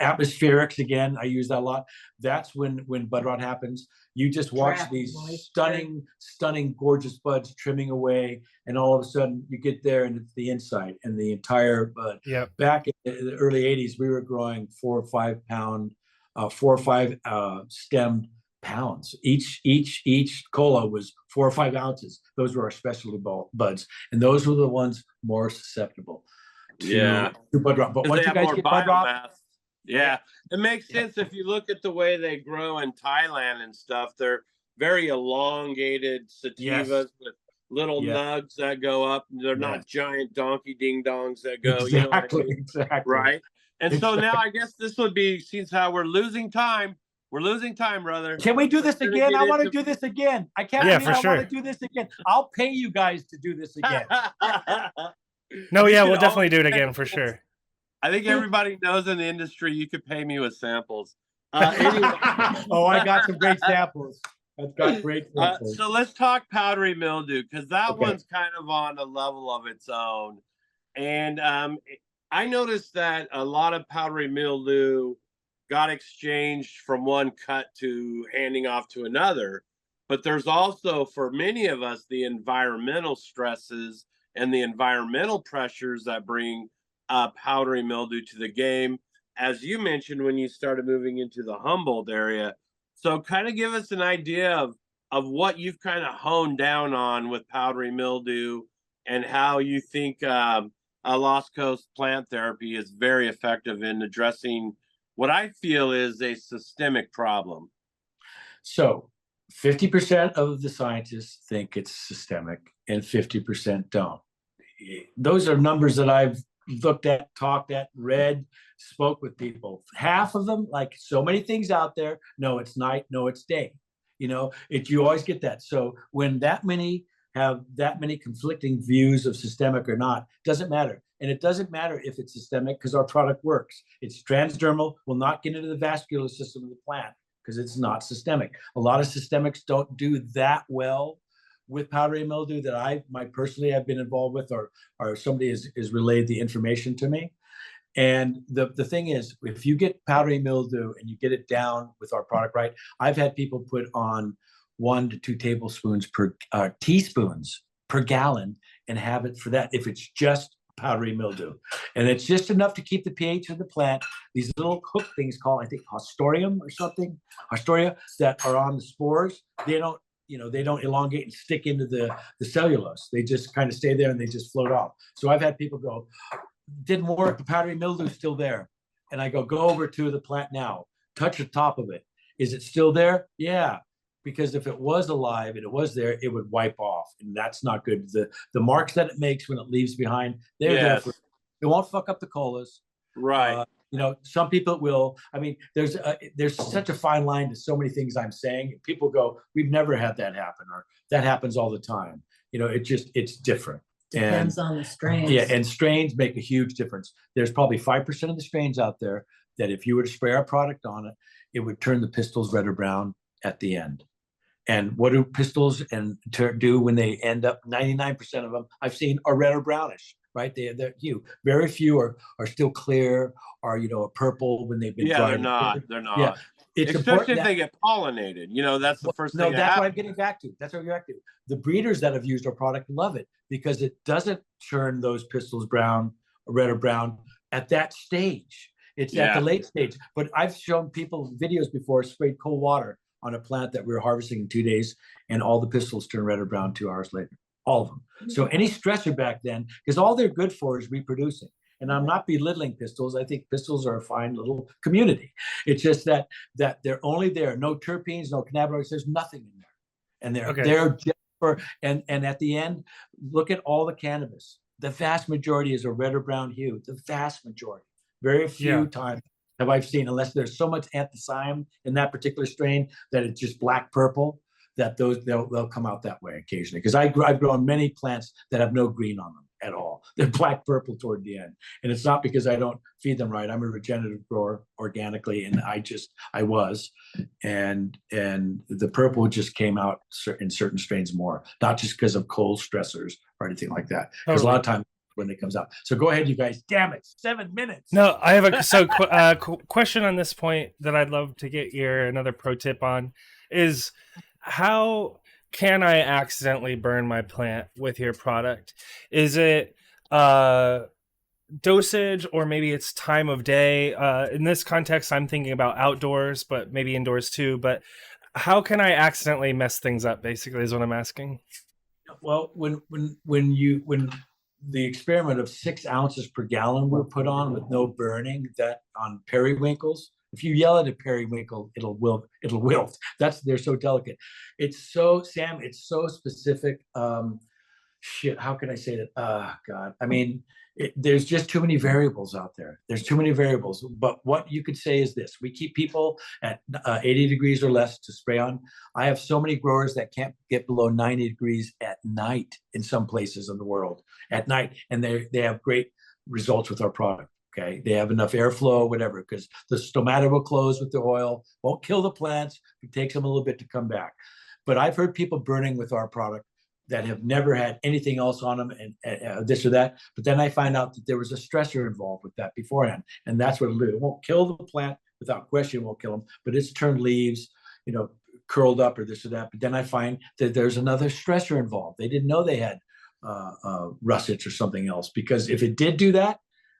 atmospherics again. I use that a lot. That's when bud rot happens. You just watch Trap these moisture. stunning, gorgeous buds trimming away, and all of a sudden you get there and it's the inside and the entire bud. Yep. Back in the early '80s, we were growing 4 or 5 pound, 4 or 5 stemmed pounds. Each cola was 4 or 5 ounces. Those were our specialty buds, and those were the ones more susceptible to bud rot. But once you guys get bud rot, yeah, it makes sense if you look at the way they grow in Thailand and stuff. They're very elongated sativas with little nugs that go up. They're not giant donkey ding dongs that go. Exactly, you know what I mean? exactly. Right. And so now I guess this would be, since how we're losing time. We're losing time, brother. Can we do this again? I want to do this again. I can't believe I want to do this again. I'll pay you guys to do this again. No, yeah, we'll definitely do it again for sure. I think everybody knows in the industry you could pay me with samples. Anyway. Oh, I got some great samples. I've got great samples. So let's talk powdery mildew, because that one's kind of on a level of its own. And I noticed that a lot of powdery mildew got exchanged from one cut to handing off to another. But there's also, for many of us, the environmental stresses and the environmental pressures that bring powdery mildew to the game, as you mentioned when you started moving into the Humboldt area. So kind of give us an idea of what you've kind of honed down on with powdery mildew, and how you think a Lost Coast plant therapy is very effective in addressing what I feel is a systemic problem. So 50% of the scientists think it's systemic and 50% don't. Those are numbers that I've looked at, talked at, read, spoke with people. Half of them, like so many things out there, no, it's night, no, it's day. You know, you always get that. So when that many have that many conflicting views of systemic or not, doesn't matter. And it doesn't matter if it's systemic, because our product works. It's transdermal, will not get into the vascular system of the plant because it's not systemic. A lot of systemics don't do that well with powdery mildew that I personally have been involved with, or somebody has relayed the information to me. And the thing is, if you get powdery mildew and you get it down with our product right, I've had people put on 1 to 2 tablespoons per teaspoons per gallon and have it for that if it's just powdery mildew. And it's just enough to keep the pH of the plant. These little hook things called, I think, Hostorium or something, Hostoria, that are on the spores, they don't elongate and stick into the cellulose. They just kind of stay there and they just float off. So I've had people go, didn't work, the powdery mildew's still there. And I go over to the plant now, touch the top of it. Is it still there? Yeah. Because if it was alive and it was there, it would wipe off, and that's not good. The marks that it makes when it leaves behind, they're there for, it won't fuck up the colas. Right. Some people will. I mean, there's such a fine line to so many things I'm saying. People go, we've never had that happen, or that happens all the time. It's different. Depends on the strains. Yeah, and strains make a huge difference. There's probably 5% of the strains out there that if you were to spray our product on it, it would turn the pistils red or brown at the end. And what do pistils do when they end up? 99% of them I've seen are red or brownish, right? They're hue. Very few are still clear, or a purple when they've been dried. They're not. Yeah, it's especially if they get pollinated. That's the first thing. No, that's what I'm getting back to. That's what I'm getting back to. The breeders that have used our product love it because it doesn't turn those pistils brown, red or brown at that stage. It's at the late stage. But I've shown people videos before, sprayed cold water on a plant that we were harvesting in 2 days, and all the pistils turn red or brown 2 hours later, all of them. So any stressor back then, because all they're good for is reproducing. And I'm not belittling pistils. I think pistils are a fine little community. It's just that they're only there, no terpenes, no cannabinoids. There's nothing in there, and they're just for. And at the end, look at all the cannabis. The vast majority is a red or brown hue. The vast majority. Very few times have I seen, unless there's so much anthracene in that particular strain that it's just black purple, that they'll come out that way occasionally. Because I've grown many plants that have no green on them at all. They're black purple toward the end, and it's not because I don't feed them right. I'm a regenerative grower organically, and I was, and the purple just came out in certain strains more, not just because of cold stressors or anything like that. Because a lot of times when it comes out. So go ahead, you guys. Damn it, 7 minutes. No, I have a question on this point that I'd love to get another pro tip on is how can I accidentally burn my plant with your product? Is it dosage, or maybe it's time of day? In this context, I'm thinking about outdoors, but maybe indoors too. But how can I accidentally mess things up, basically, is what I'm asking. Well, when the experiment of 6 ounces per gallon were put on with no burning, that on periwinkles, if you yell at a periwinkle, it'll wilt. They're so delicate. It's so, Sam, it's so specific. Shit, how can I say that? God, I mean, there's just too many variables out there. There's too many variables. But what you could say is this: we keep people at 80 degrees or less to spray on. I have so many growers that can't get below 90 degrees at night in some places in the world at night, and they have great results with our product. Okay, they have enough airflow, whatever, because the stomata will close with the oil, won't kill the plants. It takes them a little bit to come back. But I've heard people burning with our product that have never had anything else on them and this or that. But then I find out that there was a stressor involved with that beforehand. And that's what it'll do. It won't kill the plant, without question, it won't kill them, but it's turned leaves, curled up or this or that. But then I find that there's another stressor involved. They didn't know they had russets or something else, because if it did do that,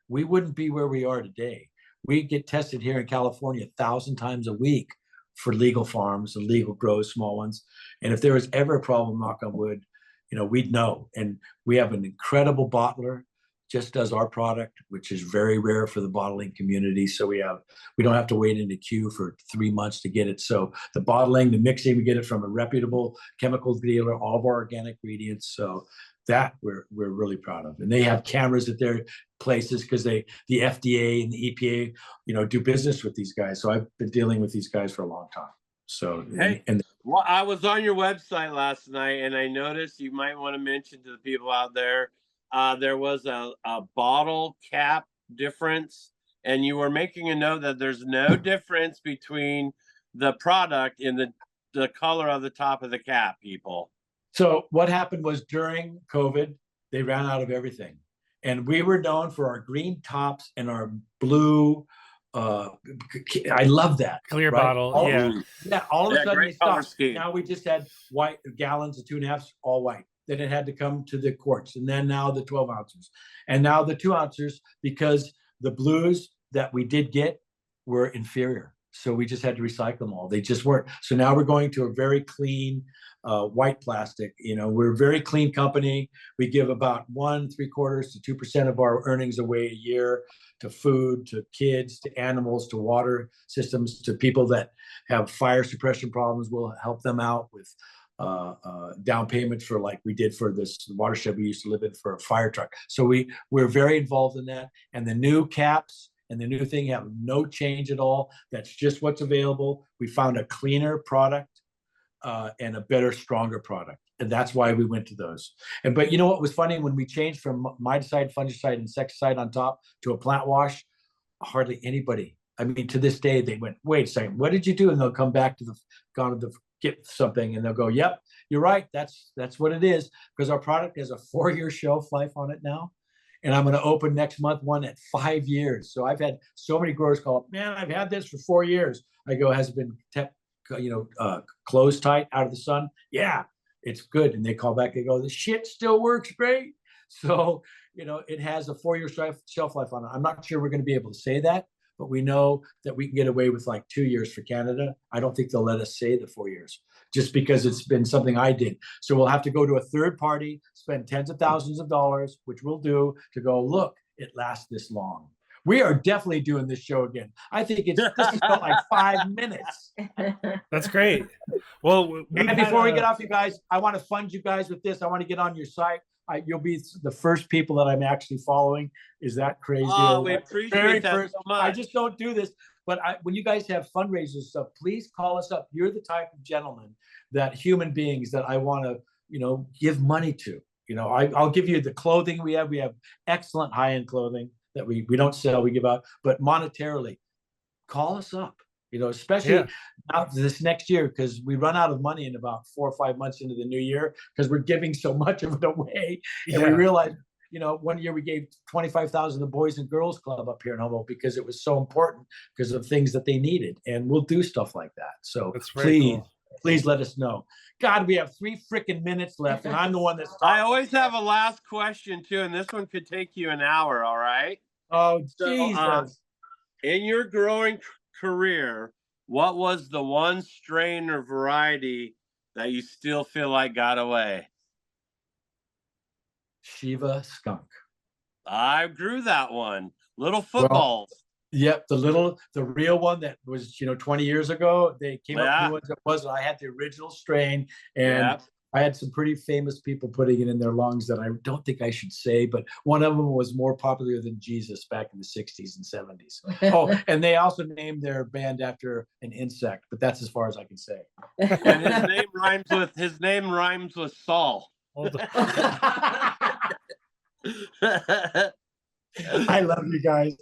we wouldn't be where we are today. We get tested here in California 1,000 times a week for legal farms and legal grows, small ones. And if there was ever a problem, knock on wood, we'd know. And we have an incredible bottler, just does our product, which is very rare for the bottling community. So we don't have to wait in the queue for 3 months to get it. So the bottling, the mixing, we get it from a reputable chemical dealer, all of our organic ingredients. So that we're really proud of. And they have cameras at their places because the FDA and the EPA, do business with these guys. So I've been dealing with these guys for a long time. So, hey, well, I was on your website last night, and I noticed you might want to mention to the people out there, there was a bottle cap difference, and you were making a note that there's no difference between the product in the color of the top of the cap, people. So what happened was during COVID, they ran out of everything. And we were known for our green tops and our blue. I love that. Clear right? bottle. All of a sudden they stopped. Scheme. Now we just had white gallons of 2.5, all white. Then it had to come to the quarts. And then now the 12 ounces. And now the 2 ounces, because the blues that we did get were inferior. So we just had to recycle them all. They just weren't. So now we're going to a very clean white plastic. We're a very clean company. We give about 1.75% to 2% of our earnings away a year to food, to kids, to animals, to water systems, to people that have fire suppression problems. We'll help them out with down payments for, like we did for this watershed we used to live in, for a fire truck. So we're very involved in that. And the new caps and the new thing have no change at all. That's just what's available. We found a cleaner product and a better, stronger product. And that's why we went to those. But you know what was funny? When we changed from miticide, fungicide, insecticide on top to a plant wash, hardly anybody. I mean, to this day, they went, wait a second, what did you do? And they'll come back to get something and they'll go, yep, you're right. That's what it is. Because our product has a 4-year shelf life on it now. And I'm going to open next month one at 5 years. So I've had so many growers call up, man, I've had this for 4 years. I go, has it been closed tight out of the sun? Yeah, it's good. And they call back, they go, the shit still works great. So, it has a 4-year shelf life on it. I'm not sure we're going to be able to say that, but we know that we can get away with like 2 years for Canada. I don't think they'll let us say the 4 years, just because it's been something I did. So we'll have to go to a third party, spend tens of thousands of dollars, which we'll do, to go, look, it lasts this long. We are definitely doing this show again. I think this has felt like 5 minutes. That's great. Well, and before we get off, you guys, I want to fund you guys with this. I want to get on your site. You'll be the first people that I'm actually following. Is that crazy? Oh, we appreciate that so much. I just don't do this. But when you guys have fundraisers stuff, please call us up. You're the type of gentleman, that human beings that I want to, give money to. I'll give you the clothing we have. We have excellent high-end clothing that we don't sell, we give out. But monetarily, call us up. Especially now this next year, because we run out of money in about 4 or 5 months into the new year, because we're giving so much of it away. And we realize one year we gave 25,000 to the Boys and Girls Club up here in Humboldt because it was so important because of things that they needed. And we'll do stuff like that. So please let us know. God, we have 3 freaking minutes left, and I'm the one that's talking. I always have a last question too, and this one could take you an hour. All right. Oh, Jesus. In your growing career, what was the one strain or variety that you still feel like got away? Shiva skunk. I grew that one. Little footballs. Well, yep, the real one that was 20 years ago. They came up with ones that wasn't. I had the original strain, and I had some pretty famous people putting it in their lungs that I don't think I should say, but one of them was more popular than Jesus back in the 60s and 70s. Oh, and they also named their band after an insect, but that's as far as I can say. And his name rhymes with Saul. I love you guys.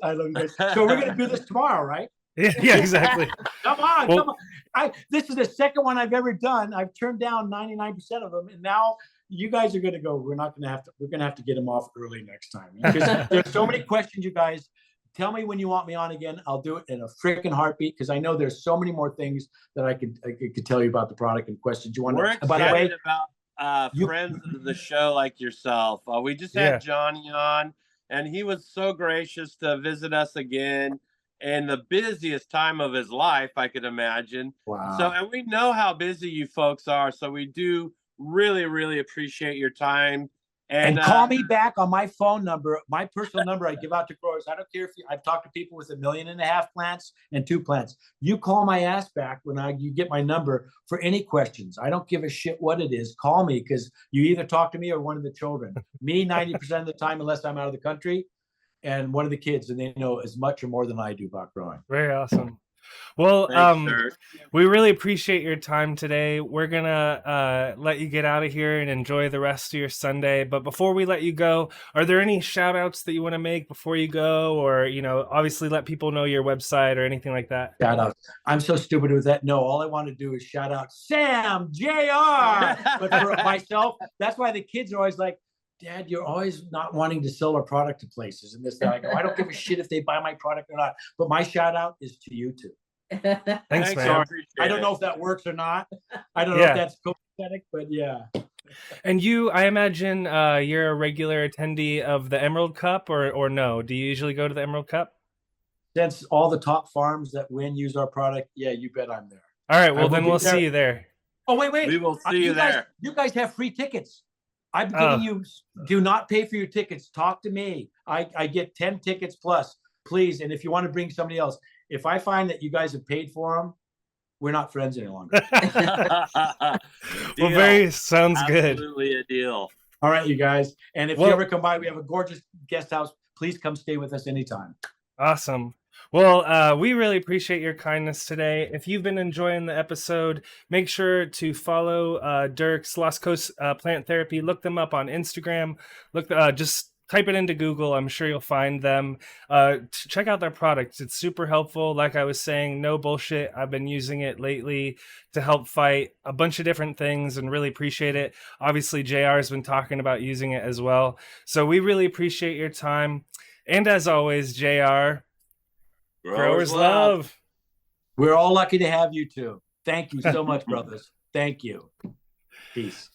So we're gonna do this tomorrow, right? Yeah, exactly. Come on. This is the second one I've ever done. I've turned down 99% of them, and now you guys are gonna go. We're gonna have to get them off early next time because there's so many questions. You guys, tell me when you want me on again. I'll do it in a freaking heartbeat because I know there's so many more things that I could tell you about the product and questions you want. We're excited about friends of the show like yourself. We just had Johnny on, and he was so gracious to visit us again. And the busiest time of his life, I could imagine. Wow. So, and we know how busy you folks are. So we do really, really appreciate your time. And call me back on my phone number, my personal number I give out to growers. I don't care if I've talked to people with 1.5 million plants and 2 plants. You call my ass back when you get my number for any questions. I don't give a shit what it is. Call me because you either talk to me or one of the children. Me 90% of the time, unless I'm out of the country. And one of the kids, and they know as much or more than I do about growing. Very awesome. Well, Thanks, we really appreciate your time today. We're gonna let you get out of here and enjoy the rest of your Sunday. But before we let you go, are there any shout outs that you want to make before you go, or obviously let people know your website or anything like that? Shout out. I'm so stupid with that. No, all I want to do is shout out Sam JR. But for myself, that's why the kids are always like, Dad, you're always not wanting to sell our product to places and this, that. I go, I don't give a shit if they buy my product or not. But my shout out is to you two. Thanks, man. I don't know if that works or not. I don't know if that's copacetic, but yeah. And you, I imagine you're a regular attendee of the Emerald Cup or no? Do you usually go to the Emerald Cup? Since all the top farms that use our product, yeah, you bet I'm there. All right, well then we'll see you there. Oh, wait. We will see you there. You guys have free tickets. I'm giving you, do not pay for your tickets. Talk to me. I get 10 tickets plus, please. And if you want to bring somebody else, if I find that you guys have paid for them, we're not friends any longer. Well, sounds good. Absolutely a deal. All right, you guys. And if you ever come by, we have a gorgeous guest house. Please come stay with us anytime. Awesome. Well, we really appreciate your kindness today. If you've been enjoying the episode, make sure to follow Dirk's Lost Coast Plant Therapy. Look them up on Instagram. Just type it into Google. I'm sure you'll find them. Check out their products. It's super helpful. Like I was saying, no bullshit. I've been using it lately to help fight a bunch of different things and really appreciate it. Obviously, JR has been talking about using it as well. So we really appreciate your time. And as always, JR, growers love. We're all lucky to have you too. Thank you so much, brothers. Thank you. Peace.